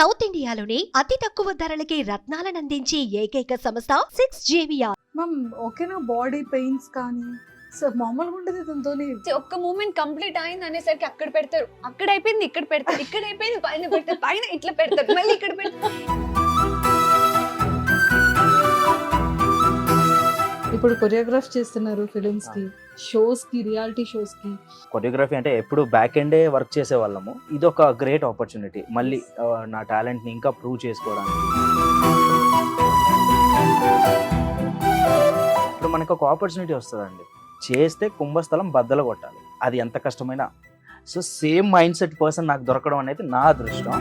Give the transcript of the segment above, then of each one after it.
South ఇండియాలోనే అతి తక్కువ ధరలకి రత్నాలనందించే ఏకైక సంస్థ 6JVR. మ్యామ్ ఓకేనా బాడీ పెయిన్స్ కానీ సో మామూలుగా ఉంటుంది దాంతోని ఒక్క మూమెంట్ కంప్లీట్ అయింది అనేసరికి అక్కడ పెడతారు, అక్కడ అయిపోయింది ఇక్కడ పెడతారు, ఇక్కడ అయిపోయింది పైన పెడతారు, పైన ఇట్లా పెడతారు, మళ్ళీ ఇక్కడ పెడతారు. ఇప్పుడు కొరియోగ్రాఫ్ చేస్తున్నారు ఫిలిమ్స్ కి, షోస్ కి, రియాలిటీ షోస్ కి. కొరియోగ్రఫీ అంటే ఎప్పుడు బ్యాక్ ఎండే వర్క్ చేసే వాళ్ళము. ఇది ఒక గ్రేట్ ఆపర్చునిటీ మళ్ళీ నా టాలెంట్ ని ఇంకా ప్రూవ్ చేసుకోవడానికి. ఇప్పుడు మనకు ఒక ఆపర్చునిటీ వస్తుందండి, చేస్తే కుంభస్థలం బద్దలు కొట్టాలి, అది ఎంత కష్టమైనా. So same mind set person నాకు దొరకడం అనేది నా అదృష్టం.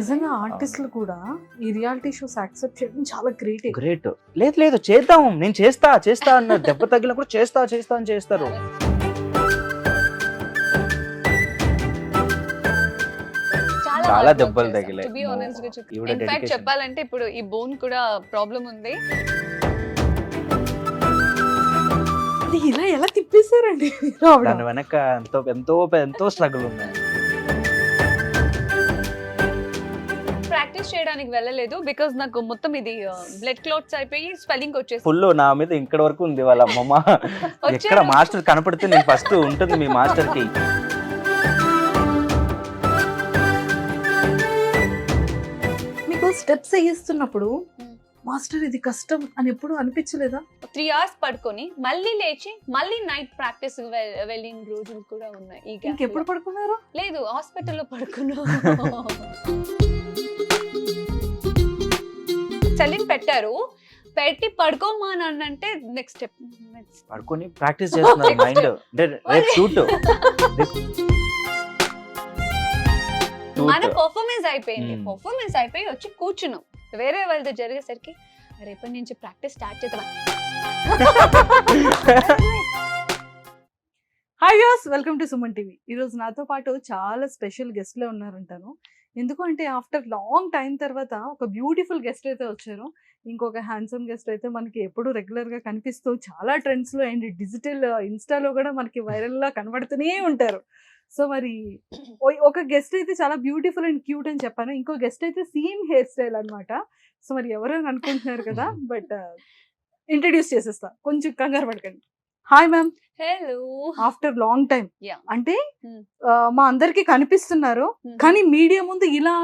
నిజంగా ఆర్టిస్టులు కూడా ఈ రియాలిటీ షోస్ యాక్సెప్ట్ చేయడం చాలా గ్రేట్. గ్రేట్. లేదు చేద్దాం, నేను చేస్తా అన్న దెబ్బ తగిలిన కూడా చేస్తా అని చేస్తారు. చాలా దెబ్బలు తగిలాయి. టు బి ఆనెస్ట్ గా ఇన్ఫాక్ట్ చెప్పాలంటే ఇప్పుడు ఈ బోన్ కూడా ప్రాబ్లం ఉంది. ఇలా ఎలా తిప్పేశారండి? దాని వెనక ఎంతో స్ట్రగుల్ ఉన్నాయి. ప్రాక్టీస్ చేయడానికి వెళ్ళలేదు బికాజ్ నాకు మొత్తం ఇది బ్లడ్ క్లాట్స్ అయిపోయి స్వెల్లింగ్ వచ్చేసి ఫుల్ నా మీద ఇక్కడ వరకు ఉంది. వాళ్ళ అమ్మమ్మ ఎక్కడ మాస్టర్ కనపడితే నేను ఫస్ట్ ఉంటుంది మీ మాస్టర్ కి. మీకు స్టెప్స్ వేస్తున్నప్పుడు మాస్టర్ ఇది కష్టం అని ఎప్పుడు అనిపించలేదా? 3 hours పడుకొని మళ్ళీ లేచి మళ్ళీ నైట్ ప్రాక్టీస్ వెళ్ళిన రోజులు కూడా ఉన్నాయి. ఇంకెప్పుడు పడుకున్నారు? లేదు, హాస్పిటల్లో పడుకున్నా. చల్లిని పెట్టారు, పెట్టి పడుకోమానంటే నెక్స్ట్ స్టెప్ పడుకొని ప్రాక్టీస్ చేస్తున్నారు. మైండ్ అంటే రేపు షూట్, మన పర్ఫార్మెన్స్ అయిపోయి వచ్చి కూర్చున్నాం. వేరే వాళ్ళతో జరిగేసరికి రేపటి నుంచి ప్రాక్టీస్ స్టార్ట్ చేద్దాం. Hi viewers, welcome to Suman TV. ఈరోజు నాతో పాటు చాలా స్పెషల్ గెస్ట్లే ఉన్నారంటాను. ఎందుకంటే ఆఫ్టర్ లాంగ్ టైం తర్వాత ఒక బ్యూటిఫుల్ గెస్ట్ అయితే వచ్చారు. ఇంకొక హ్యాండ్సమ్ గెస్ట్ అయితే మనకి ఎప్పుడు రెగ్యులర్గా కనిపిస్తూ చాలా ట్రెండ్స్లో అండ్ డిజిటల్ ఇన్స్టాలో కూడా మనకి వైరల్లా కనబడుతూనే ఉంటారు. సో మరి ఒక గెస్ట్ అయితే చాలా బ్యూటిఫుల్ అండ్ క్యూట్ అని చెప్పాను, ఇంకో గెస్ట్ అయితే సేమ్ హెయిర్ స్టైల్ అనమాట. సో మరి ఎవరు అని అనుకుంటున్నారు కదా, బట్ ఇంట్రడ్యూస్ చేసేస్తా, కొంచెం కంగారు పడకండి. Hi ma'am. Hello. After long time Yeah. అంటే మా అందరికి కనిపిస్తున్నారు, కానీ మీడియా ముందు ఇలా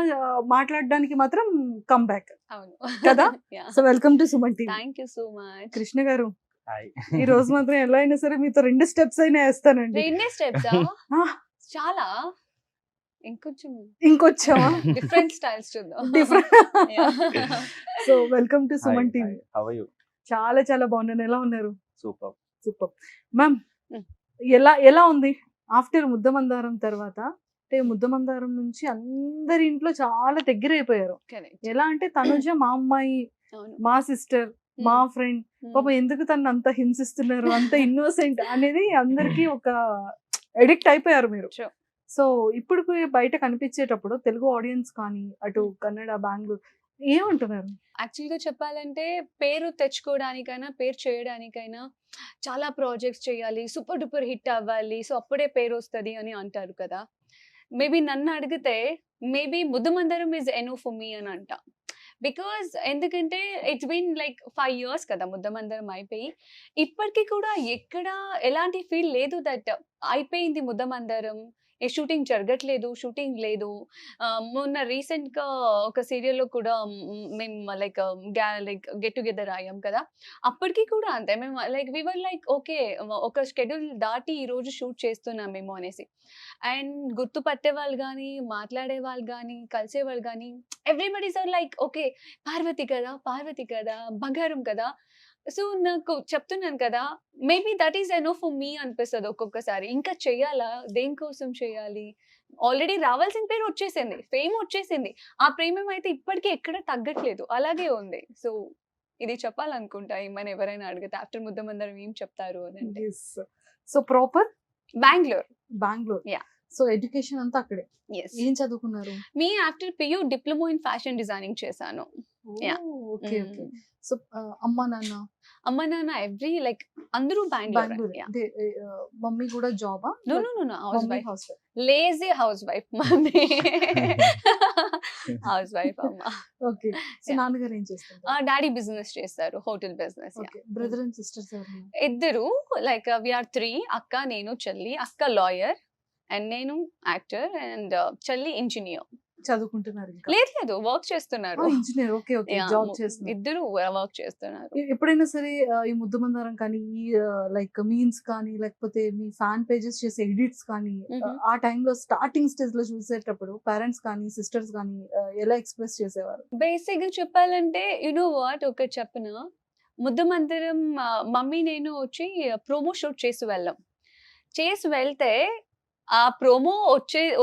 మాట్లాడడానికి మాత్రం కమ్ బ్యాక్ అవును కదా. So welcome to Suman TV. Thank you so much. Krishna గారు, హాయ్. ఈ రోజు మాత్రం ఎలా అయినా సరే మీతో 2 స్టెప్స్ అయినా వేస్తానండి. రెండే స్టెప్స్ చాలా ఇంకొచ్చావా? డిఫరెంట్ స్టైల్స్ చూద్దాం. So welcome to Suman TV. How are you? చాలా చాలా బాగున్నాను. ఎలా ఉన్నారు? సూపర్. Super ma'am. ఎలా ఉంది ఆఫ్టర్ ముద్దమందారం తర్వాత? అంటే ముద్దమందారం నుంచి అందరి ఇంట్లో చాలా దగ్గర అయిపోయారు. ఎలా అంటే తనుజ మా అమ్మాయి, మా సిస్టర్, మా ఫ్రెండ్, పాప ఎందుకు తను అంత హింసిస్తున్నారు, అంత ఇన్నోసెంట్ అనేది అందరికి ఒక ఎడిక్ట్ అయిపోయారు మీరు. సో ఇప్పుడు బయట కనిపించేటప్పుడు తెలుగు ఆడియన్స్ కానీ అటు కన్నడ, బెంగళూరు ఏమంటున్నారు? యాక్చువల్గా చెప్పాలంటే పేరు తెచ్చుకోవడానికైనా పేరు చేయడానికైనా చాలా ప్రాజెక్ట్స్ చేయాలి, సూపర్ డూపర్ హిట్ అవ్వాలి, సో అప్పుడే పేరు వస్తుంది అని అంటారు కదా. మేబీ నన్ను అడిగితే మేబీ ముద్దమందరం ఈజ్ ఎనో ఫర్ మీ అని అంట. బికాజ్ ఎందుకంటే ఇట్స్ బీన్ లైక్ 5 years కదా ముద్దమందరం అయిపోయి, ఇప్పటికీ కూడా ఎక్కడ ఎలాంటి ఫీల్ లేదు దట్ అయిపోయింది ముద్దమందరం, షూటింగ్ జరగట్లేదు, షూటింగ్ లేదు. మొన్న రీసెంట్గా ఒక సీరియల్లో కూడా మేము లైక్ గెట్ టుగెదర్ అయ్యాం కదా, అప్పటికి కూడా అంతే. మేము లైక్ వీవర్ లైక్ ఓకే, ఒక షెడ్యూల్ దాటి ఈరోజు షూట్ చేస్తున్నామేమో అనేసి. అండ్ గుర్తుపట్టే వాళ్ళు కానీ, మాట్లాడే వాళ్ళు కానీ, కలిసే వాళ్ళు కానీ, everybody's are like okay Parvati కదా, బంగారం కదా. సో నాకు చెప్తున్నాను కదా, maybe that is enough for me అనిపిస్తుంది ఒక్కొక్కసారి. ఇంకా చెయ్యాలా, దేనికోసం చేయాలి, ఆల్రెడీ రావాల్సిన పేరు వచ్చేసింది, ఫేమ్ వచ్చేసింది, ఆ ప్రేమం అయితే ఇప్పటికీ ఎక్కడ తగ్గట్లేదు, అలాగే ఉంది. సో ఇది చెప్పాలనుకుంటా ఏమైనా ఎవరైనా అడిగితే ఆఫ్టర్ ముద్దమందరం ఏం చెప్తారు అని. So proper Bengaluru. Yeah. So education అంతా అక్కడే. ఏం చదువుకున్నారు? మీ after PU diploma in fashion designing చేశాను. Yeah. Okay Mm. Okay. So అమ్మ నాన్న అమ్మ నాన్న ఎవ్రీ లైక్ అందరూ బెంగళూరు. బెంగళూరు, అంటే మమ్మీ కూడా జాబా? No no no house mummy wife, house wife. Lazy house wife mummy. House wife అమ్మ. ఓకే. So Yeah. నాన్నగారు ఏం చేస్తారు? డాడీ బిజినెస్ చేస్తారు, hotel business. Okay. Brother and sisters ఎవరు? ఇద్దరు, లైక్ వీఆర్ 3, అక్క నేను చెల్లి. అక్క లాయర్ అండ్ నేను యాక్టర్ అండ్ చెల్లి ఇంజనీర్. చదువుకుంటున్నారు ఇంకా? లేదు లేదు వర్క్ చేస్తున్నారు. Engineer. Okay okay. Yeah, job చేస్తున్నారు. ఇద్దరు వర్క్ చేస్తున్నారు. ఎప్పుడైనా సరే ఈ ముద్దమందారం కానీ, ఈ లైక్ మీమ్స్ కానీ, లేకపోతే మీ ఫ్యాన్ పేజెస్ చేసే ఎడిట్స్ కానీ, ఆ టైంలో స్టార్టింగ్ స్టేజ్ లో చూసేటప్పుడు పేరెంట్స్ కానీ సిస్టర్స్ కానీ ఎలా ఎక్స్ప్రెస్ చేసేవారు? బేసిక్ గా చెప్పాలంటే వాట్ ఒక చెప్పిన ముద్దమందిరం మమ్మీ నేను వచ్చి ప్రోమో షూట్ చేసి వెళ్తే ఆ ప్రోమో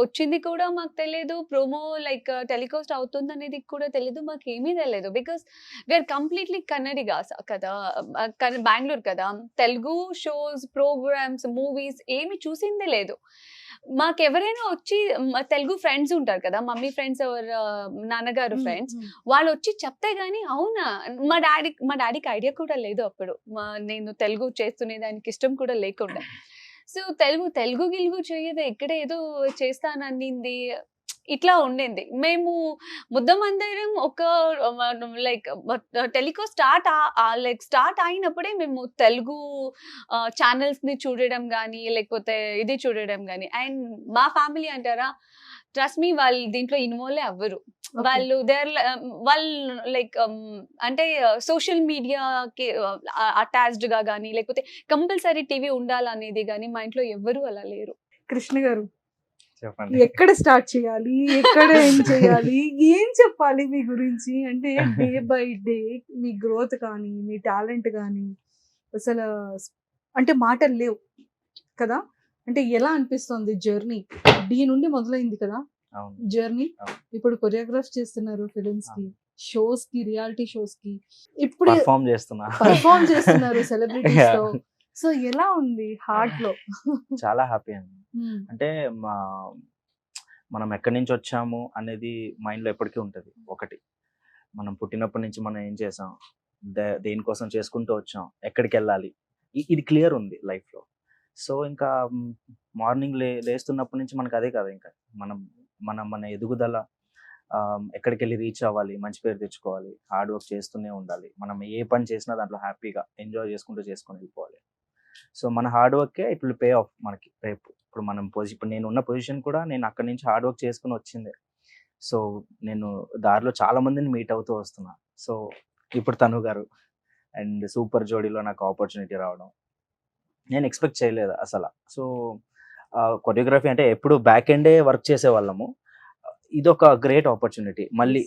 వచ్చింది కూడా మాకు తెలియదు. ప్రోమో లైక్ టెలికాస్ట్ అవుతుంది అనేది కూడా తెలియదు, మాకు ఏమీ తెలియదు. బికాస్ వీఆర్ కంప్లీట్లీ కన్నడిగా కదా, బెంగళూరు కదా. తెలుగు షోస్, ప్రోగ్రామ్స్, మూవీస్ ఏమి చూసిందే లేదు. మాకు ఎవరైనా వచ్చి తెలుగు ఫ్రెండ్స్ ఉంటారు కదా, మమ్మీ ఫ్రెండ్స్ ఎవరు నాన్నగారు ఫ్రెండ్స్, వాళ్ళు వచ్చి చెప్తే గానీ అవునా, మా డాడీకి ఐడియా కూడా లేదు అప్పుడు. నేను తెలుగు చేస్తునే దానికి ఇష్టం కూడా లేకుండా. సో తెలుగు గిలుగు చేయదు, ఇక్కడ ఏదో చేస్తాననింది, ఇట్లా ఉండింది. మేము ముద్దమందిరం ఒక లైక్ టెలికాస్ట్ స్టార్ట్ అయినప్పుడే మేము తెలుగు ఛానల్స్ ని చూడడం కానీ, లేకపోతే ఇది చూడడం కానీ. అండ్ మా ఫ్యామిలీ అంటారా, ట్రస్ట్ మీ, వాళ్ళు దీంట్లో ఇన్వాల్వ్ అవ్వరు. వాళ్ళు లైక్ అంటే సోషల్ మీడియాకి అటాచ్డ్ గా కానీ, లేకపోతే కంపల్సరీ టీవీ ఉండాలనేది కానీ మా ఇంట్లో ఎవ్వరు అలా లేరు. కృష్ణ గారు చెప్పండి. ఎక్కడ స్టార్ట్ చేయాలి, ఎక్కడ ఏం చేయాలి, ఏం చెప్పాలి మీ గురించి? అంటే day by day me growth కానీ, మీ టాలెంట్ కానీ అసలు అంటే మాటలు లేవు కదా. అంటే ఎలా అనిపిస్తుంది జర్నీ? డి నుండి మొదలైంది కదా జర్నీ. ఇప్పుడు కొరియోగ్రాఫ్ చేస్తున్నారు ఫిలిమ్స్ కి, షోస్ కి, రియాలిటీ షోస్ కి, ఇప్పుడు పర్ఫామ్ చేస్తున్నారు సెలబ్రిటీస్ తో. సో ఎలా ఉంది హార్ట్ లో? చాలా హ్యాపీ అండి. అంటే మనం ఎక్కడి నుంచి వచ్చాము అనేది మైండ్ లో ఎప్పటికీ ఉంటది. ఒకటి, మనం పుట్టినప్పటి నుంచి మనం ఏం చేసాం, దేనికోసం చేసుకుంటూ వచ్చాం, ఎక్కడికి వెళ్ళాలి, ఇది క్లియర్ ఉంది లైఫ్ లో. సో ఇంకా మార్నింగ్ లేస్తున్నప్పటి నుంచి మనకు అదే కదా, ఇంకా మన ఎదుగుదల, ఎక్కడికి వెళ్ళి రీచ్ అవ్వాలి, మంచి పేరు తెచ్చుకోవాలి, హార్డ్ వర్క్ చేస్తూనే ఉండాలి. మనం ఏ పని చేసినా దాంట్లో హ్యాపీగా ఎంజాయ్ చేసుకుంటూ వెళ్ళిపోవాలి. సో మన హార్డ్ వర్కే ఇప్పుడు పే ఆఫ్ మనకి రేపు. ఇప్పుడు నేను ఉన్న పొజిషన్ కూడా నేను అక్కడి నుంచి హార్డ్ వర్క్ చేసుకుని వచ్చిందే. సో నేను దారిలో చాలా మందిని మీట్ అవుతూ వస్తున్నా. సో ఇప్పుడు తను గారు అండ్ సూపర్ జోడీలో నాకు ఆపర్చునిటీ రావడం నేను ఎక్స్పెక్ట్ చేయలేదు అసలు. సో కొరియోగ్రఫీ అంటే ఎప్పుడు బ్యాక్ ఎండే వర్క్ చేసేవాళ్ళము, ఇదొక గ్రేట్ ఆపర్చునిటీ. మళ్ళీ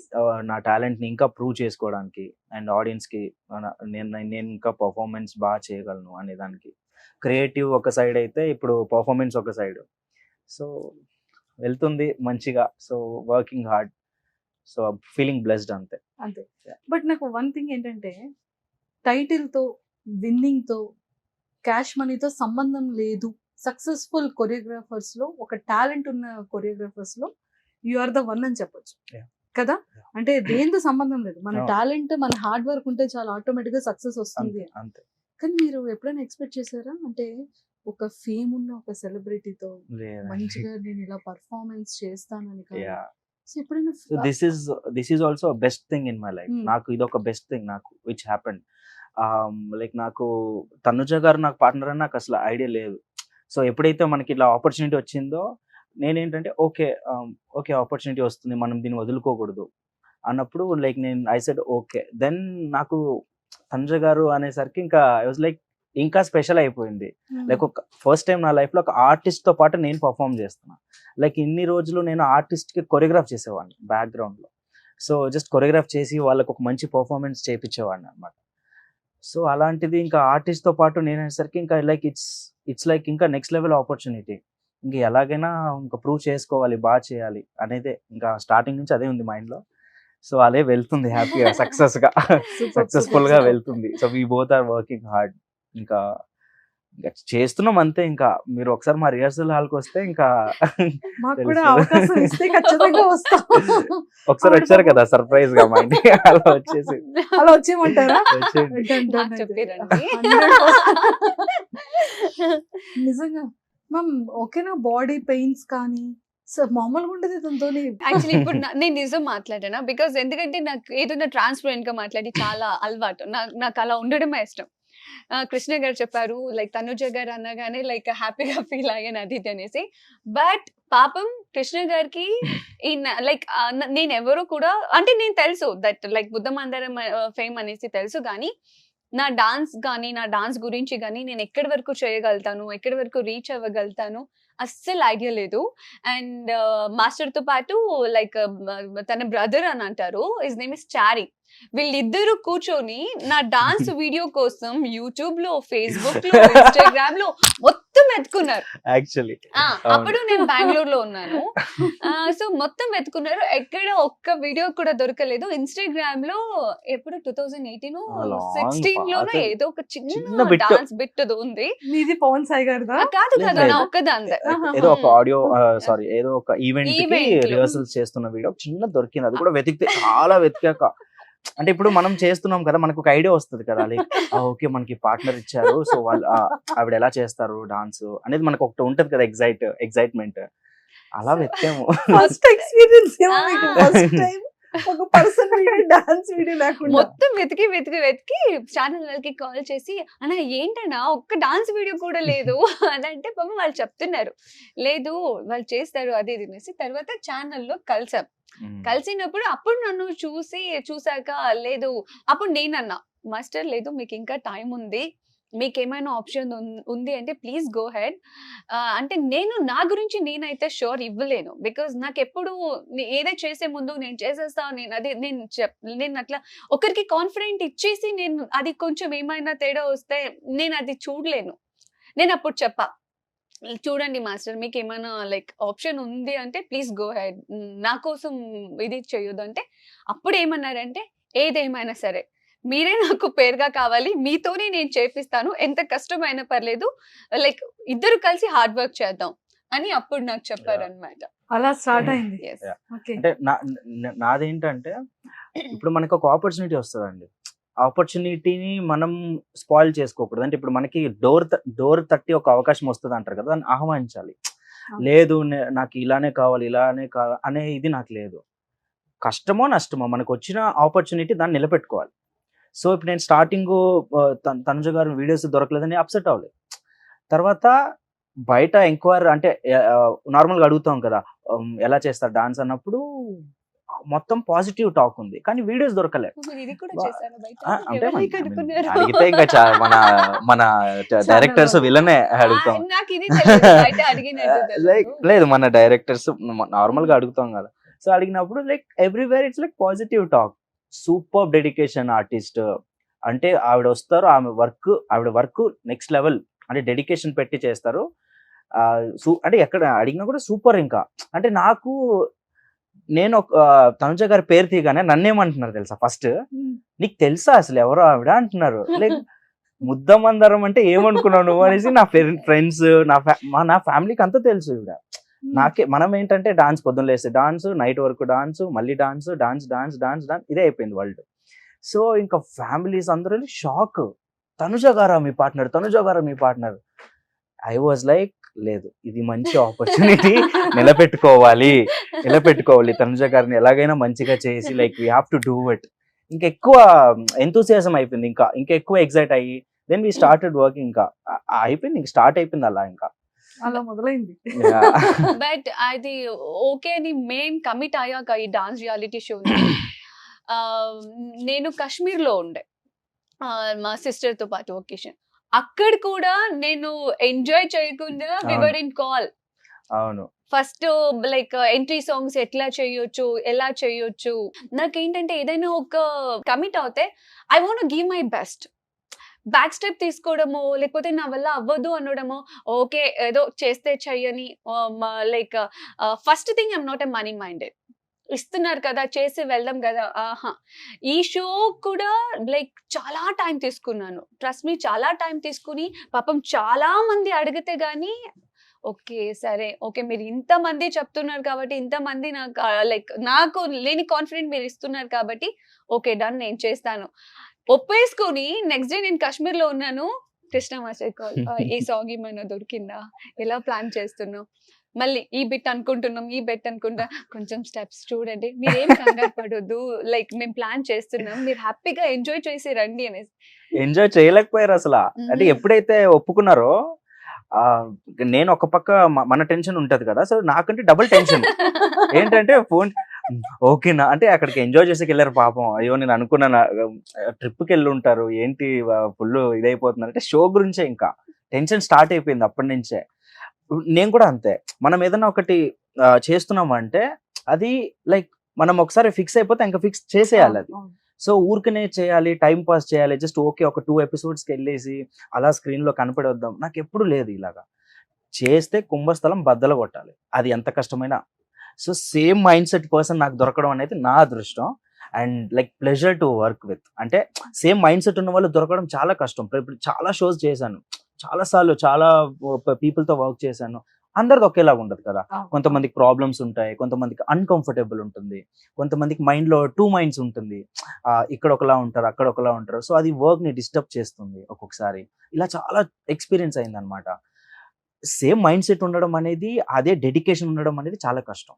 నా టాలెంట్ని ఇంకా ప్రూవ్ చేసుకోవడానికి అండ్ ఆడియన్స్కి నేను ఇంకా పర్ఫార్మెన్స్ బాగా చేయగలను అనే దానికి. క్రియేటివ్ ఒక సైడ్ అయితే ఇప్పుడు పర్ఫార్మెన్స్ ఒక సైడ్. సో వెళ్తుంది మంచిగా. So working hard. So feeling blessed అంతే. బట్ నాకు వన్ థింగ్ ఏంటంటే, టైటిల్తో, విన్నింగ్తో, క్యాష్ మనీతో సంబంధం లేదు. సక్సెస్ఫుల్ కొరియోగ్రాఫర్స్ లో, ఒక టాలెంట్ ఉన్న కొరియోగ్రాఫర్స్ లో యు ఆర్ ద వన్ అని చెప్పొచ్చు కదా. అంటే దేంతో సంబంధం లేదు, మన టాలెంట్, మన హార్డ్ వర్క్ ఉంటే చాలా ఆటోమేటిక్ గా సక్సెస్ వస్తుంది. కానీ మీరు ఎప్పుడైనా ఎక్స్పెక్ట్ చేశారా, అంటే ఒక ఫేమ్ ఉన్న ఒక సెలబ్రిటీతో మంచిగా నేను ఇలా పర్ఫార్మెన్స్ చేస్తానని? This is also best thing in my life. నాకు ఇది ఒక బెస్ట్ థింగ్ నాకు విచ్ హ్యాపెండ్. లైక్ నాకు తనుజ గారు నాకు పార్ట్నర్ అని నాకు అసలు ఐడియా లేదు. సో ఎప్పుడైతే మనకి ఇట్లా ఆపర్చునిటీ వచ్చిందో నేనేంటంటే ఓకే ఆపర్చునిటీ వస్తుంది, మనం దీన్ని వదులుకోకూడదు అన్నప్పుడు like I said okay. Then నాకు తనుజ గారు అనేసరికి ఇంకా ఐ వాజ్ లైక్ ఇంకా స్పెషల్ అయిపోయింది. లైక్ ఒక ఫస్ట్ టైం నా లైఫ్ లో ఒక ఆర్టిస్ట్ తో పాటు నేను పర్ఫామ్ చేస్తున్నా. లైక్ ఇన్ని రోజులు నేను ఆర్టిస్ట్ కి కొరియోగ్రాఫ్ చేసేవాడిని బ్యాక్గ్రౌండ్ లో. సో జస్ట్ కొరియోగ్రాఫ్ చేసి వాళ్ళకి ఒక మంచి పర్ఫార్మెన్స్ చేయించేవాడిని అనమాట. సో అలాంటిది ఇంకా ఆర్టిస్ట్ తో పాటు నేను అనేసరికి ఇంకా లైక్ ఇట్స్ లైక్ ఇంకా నెక్స్ట్ లెవెల్ ఆపర్చునిటీ. ఇంకా ఎలాగైనా ఇంకా ప్రూవ్ చేసుకోవాలి, బాగా చేయాలి అనేది ఇంకా స్టార్టింగ్ నుంచి అదే ఉంది మైండ్ లో. సో అదే వెళ్తుంది హ్యాపీగా, సక్సెస్ఫుల్ గా వెళ్తుంది. So we both are working hard. ఇంకా ఇంకా చేస్తున్నాం అంతే. ఇంకా మీరు ఒకసారి మా రిహర్సల్ హాల్కి వస్తే ఇంకా మాకు కూడా తెలుస్తుంది. అవకాశం ఇస్తే ఖచ్చితంగా వస్తాం. ఒకసారి వచ్చారు కదా సర్ప్రైజ్ గా మా ఇంటికి, అలా వచ్చేసి అలా వచ్చేయమంటారా? వచ్చేయండి. Done, done నాకు అయితే. చెప్పిరండి. 100%. నిజంగా మ్యామ్ ఓకేనా బాడీ పెయిన్స్ కానీ మామూలుగా ఉండదు దాంతోని. యాక్చువల్లీ ఇప్పుడు నేను నిజం మాట్లాడానా, బికాస్ ఎందుకంటే నాకు ఏదైనా ట్రాన్స్పరెంట్ గా మాట్లాడి చాలా అలవాటు, నాకు అలా ఉండడమే ఇష్టం. కృష్ణ గారు చెప్పారు లైక్ తనుజ గారు అనగానే లైక్ హ్యాపీగా ఫీల్ అయ్యాను అది ఇది అనేసి. బట్ పాపం కృష్ణ గారికి ఈ లైక్ నేను ఎవరు కూడా అంటే నేను తెలుసు దట్ లైక్ బుద్ధ మందిరం ఫేమ్ అనేసి తెలుసు, కానీ నా డాన్స్ కానీ నా డాన్స్ గురించి కానీ నేను ఎక్కడి వరకు చేయగలుగుతాను, ఎక్కడి వరకు రీచ్ అవ్వగలుగుతాను అస్సలు ఐడియా లేదు. అండ్ మాస్టర్ తో పాటు లైక్ తన బ్రదర్ అని అంటారు, హిస్ నేమ్ ఇస్ చారీ. వీళ్ళిద్దరూ కూర్చొని నా డాన్స్ వీడియో కోసం యూట్యూబ్ లో, ఫేస్బుక్ లో, ఇన్స్టాగ్రామ్ లో మొత్తం వెతుకున్నారు. యాక్చువల్లీ అప్పుడు నేను బెంగళూరు లో ఉన్నాను. సో మొత్తం వెతుకున్నారు, ఎక్కడ ఒక్క వీడియో కూడా దొరకలేదు. ఇన్స్టాగ్రామ్ లో ఎప్పుడు 2018 16 లోనో ఏదో ఒక చిన్న చిన్న bit. డాన్స్ బిట్ ఉంది. మీది పవన్ సాయి గారిదా? కాదు కాదు, లేదు. నా ఒక్కదాందే. ఏదో ఒక ఆడియో సారీ ఏదో ఒక ఈవెంట్ కి Event లో. రిహర్సల్స్ చేస్తున్న వీడియో చిన్న దొరికింది. అది కూడా వెతికితే చాలా వెతికాక, అంటే ఇప్పుడు మనం చేస్తున్నాం కదా, మనకు ఒక ఐడియా వస్తుంది కదా, లైక్ ఓకే మనకి పార్ట్నర్ ఇచ్చారు, సో వాళ్ళు ఆవిడ ఎలా చేస్తారు డాన్స్ అనేది మనకు ఒకటి ఉంటది కదా, ఎగ్జైట్మెంట్, అలా వెతికాము. ఫస్ట్ ఎక్స్పీరియన్స్ ఏమో మీకు, Ah. ఫస్ట్ టైం ఒక పర్సన్ వీడియో డాన్స్ వీడియో లేకుండా. మొత్తం వెతికి వెతికి వెతికి ఛానల్ వాళ్ళకి కాల్ చేసి అన్న ఏంటన్నా ఒక్క డాన్స్ వీడియో కూడా లేదు అని అంటే పాపం వాళ్ళు చెప్తున్నారు లేదు వాళ్ళు చేస్తారు అది ఇది అనేసి. తర్వాత ఛానల్లో కలిసాం. కలిసినప్పుడు అప్పుడు నన్ను చూసాక లేదు, అప్పుడు నేనన్నా మాస్టర్ లేదు మీకు ఇంకా టైం ఉంది, మీకు ఏమైనా ఆప్షన్ ఉంది అంటే ప్లీజ్ గో హెడ్. అంటే నేను నా గురించి నేనైతే షూర్ ఇవ్వలేను, బికాజ్ నాకు ఎప్పుడు ఏదో చేసే ముందు నేను చేసేస్తాను, నేను అట్లా ఒకరికి కాన్ఫిడెంట్ ఇచ్చేసి నేను అది కొంచెం ఏమైనా తేడా వస్తే నేను అది చూడలేను. నేను అప్పుడు చెప్పా చూడండి మాస్టర్ మీకు ఏమైనా లైక్ ఆప్షన్ ఉంది అంటే ప్లీజ్ గో హెడ్, నా కోసం ఇది చేయొద్దు అంటే అప్పుడు ఏమన్నారంటే ఏదేమైనా సరే మీరే నాకు పేరుగా కావాలి, మీతోనే నేను చేపిస్తాను, ఎంత కష్టమైనా పర్లేదు, లైక్ ఇద్దరు కలిసి హార్డ్ వర్క్ చేద్దాం అని అప్పుడు నాకు చెప్పారనమాట. అలా స్టార్ట్ అయింది. Yes. ఓకే. అంటే నాదేంటంటే ఇప్పుడు మనకు ఒక ఆపర్చునిటీ వస్తుందండి, ఆపర్చునిటీని మనం స్పాయిల్ చేసుకోకూడదు. అంటే ఇప్పుడు మనకి డోర్ తట్టి ఒక అవకాశం వస్తుంది అంటారు కదా, దాన్ని ఆహ్వానించాలి. లేదు నాకు ఇలానే కావాలి అనే ఇది నాకు లేదు. కష్టమో నష్టమో మనకు వచ్చిన ఆపర్చునిటీ దాన్ని నిలబెట్టుకోవాలి. సో ఇప్పుడు నేను స్టార్టింగ్ తనుజ గారు వీడియోస్ దొరకలేదని అప్సెట్ అవ్వలేదు. తర్వాత బయట ఎంక్వైరీ అంటే నార్మల్గా అడుగుతాం కదా ఎలా చేస్తారు డాన్స్ అన్నప్పుడు మొత్తం పాజిటివ్ టాక్ ఉంది, కానీ వీడియోస్ దొరకలేదు. ఇది కూడా చేశారా బయట? అంటే ఎవరిని కనుక్కున్నారు? అడిగితే ఇంకా మన డైరెక్టర్స్ వీళ్ళనే అడుగుతాం. నాకు ఇది తెలియదు, బయట అడిగినట్టు లైక్ తెలుసు. లేదు మన డైరెక్టర్స్ నార్మల్ గా అడుగుతాం కదా, సో అడిగినప్పుడు like everywhere it's like positive talk. Super dedication artist, అంటే ఆవిడ వస్తారు, ఆవిడ వర్క్ నెక్స్ట్ లెవెల్, అంటే డెడికేషన్ పెట్టి చేస్తారు. అంటే ఎక్కడ అడిగినా కూడా సూపర్. ఇంకా అంటే నాకు నేను తనుజ గారి పేరు తీయగానే నన్నేమంటున్నారు తెలుసా, ఫస్ట్ నీకు తెలుసా అసలు ఎవరో ఆవిడ అంటున్నారు. లైక్ ముద్దమందరం అంటే ఏమనుకున్నావు నువ్వు అనేసి నా ఫ్రెండ్స్ నా ఫ్యామిలీకి అంతా తెలుసు. ఈవిడ మనం ఏంటంటే డాన్స్ పొద్దున్న లేస్తే డాన్స్, నైట్ వరకు డాన్స్, మళ్ళీ డాన్స్ ఇదే అయిపోయింది వరల్డ్. సో ఇంకా ఫ్యామిలీస్ అందరూ షాక్, తనుజ గారా మీ పార్ట్నర్. ఐ వాజ్ లైక్ లేదు ఇది మంచి ఆపర్చునిటీ, నిలబెట్టుకోవాలి తనుజ గారిని ఎలాగైనా మంచిగా చేసి like we have to do it. ఇంకెక్కువ ఎంతూసియాజం అయిపోయింది, ఇంకా ఎక్కువ ఎగ్జైట్ అయ్యి దెన్ వీ స్టార్టెడ్ వర్క్. ఇంకా అయిపోయింది, ఇంకా స్టార్ట్ అయిపోయింది అలా మొదలైంది. బట్ అది ఓకే అని మేం కమిట్ అయ్యాక ఈ డాన్స్ రియాలిటీ షో నేను కాశ్మీర్ లో ఉండే మా సిస్టర్ తో పాటు ఒకేషన్. అక్కడ కూడా నేను ఎంజాయ్ చేయకుండా వివర్ ఇన్ కాల్. అవును, ఫస్ట్ లైక్ ఎంట్రీ సాంగ్స్ ఎట్లా చేయొచ్చు, ఎలా చేయొచ్చు. నాకేంటంటే ఏదైనా ఒక కమిట్ అవుతే I want give my best. Back step తీసుకోవడము, లేకపోతే నా వల్ల అవ్వదు అనడము, ఓకే ఏదో చేస్తే చెయ్యని. Like first thing I'm not a money minded. ఇస్తున్నారు కదా చేసి వెళ్దాం కదా. ఆహా, ఈ షో కూడా లైక్ చాలా టైం తీసుకున్నాను, ట్రస్ట్ మీ, చాలా టైం తీసుకుని పాపం చాలా మంది అడిగితే గానీ ఓకే సరే ఓకే మీరు ఇంతమంది చెప్తున్నారు కాబట్టి, ఇంతమంది నాకు లైక్ నాకు లేని కాన్ఫిడెంట్ మీరు ఇస్తున్నారు కాబట్టి ఓకే డన్ నేను చేస్తాను ఒప్పేసుకొని నెక్స్ట్ డే నేను కాశ్మీర్ లో ఉన్నాను. కృష్ణ మాస్టర్ కాల్, ఈ సాంగ్ ఏమైనా దొరికిందా, ఎలా ప్లాన్ చేస్తున్నాం, మళ్ళీ ఈ బిట్ అనుకుంటున్నాం, ఈ బెట్ అనుకుంటా, కొంచెం స్టెప్స్ చూడండి, మీరేం కంగారు పడొద్దు, లైక్ మేము ప్లాన్ చేస్తున్నాం, మీరు హ్యాపీగా ఎంజాయ్ చేసి రండి అనేసి. ఎంజాయ్ చేయలేకపోయారు అసలు. అంటే ఎప్పుడైతే ఒప్పుకున్నారో నేను ఒక పక్క మన టెన్షన్ ఉంటది కదా, సో నాకంటే డబుల్ టెన్షన్. ఏంటంటే ఫోన్ ఓకేనా అంటే అక్కడికి ఎంజాయ్ చేసేకి వెళ్ళారు పాపం. అయ్యో నేను అనుకున్నాను ట్రిప్కి వెళ్ళి ఉంటారు ఏంటి ఫుల్ ఇదైపోతున్నారు అంటే షో గురించే ఇంకా టెన్షన్ స్టార్ట్ అయిపోయింది అప్పటి నుంచే. నేను కూడా అంతే, మనం ఏదైనా ఒకటి చేస్తున్నాం అంటే అది లైక్ మనం ఒకసారి ఫిక్స్ అయిపోతే ఇంకా ఫిక్స్ చేసేయాలి అది. సో ఊరికనే చేయాలి, టైం పాస్ చేయాలి, జస్ట్ ఓకే ఒక 2 ఎపిసోడ్స్కి వెళ్ళేసి అలా స్క్రీన్లో కనపడొద్దాం, నాకు ఎప్పుడు లేదు ఇలాగా. చేస్తే కుంభస్థలం బద్దలు కొట్టాలి, అది ఎంత కష్టమైనా. So same mind set person నాకు దొరకడం అనేది నా అదృష్టం and like pleasure to work with. అంటే సేమ్ మైండ్ సెట్ ఉన్న వాళ్ళు దొరకడం చాలా కష్టం. ఇప్పుడు చాలా షోస్ చేశాను, చాలాసార్లు చాలా పీపుల్తో వర్క్ చేశాను, అందరిది ఒకేలాగా ఉండదు కదా. కొంతమందికి ప్రాబ్లమ్స్ ఉంటాయి, కొంతమందికి అన్కంఫర్టబుల్ ఉంటుంది, కొంతమందికి మైండ్లో 2 మైండ్స్ ఉంటుంది, ఇక్కడ ఒకలా ఉంటారు అక్కడ ఒకలా ఉంటారు. సో అది వర్క్ని డిస్టర్బ్ చేస్తుంది ఒక్కొక్కసారి. ఇలా చాలా ఎక్స్పీరియన్స్ అయింది అనమాట. సేమ్ మైండ్ సెట్ ఉండడం అనేది, అదే డెడికేషన్ ఉండడం అనేది చాలా కష్టం.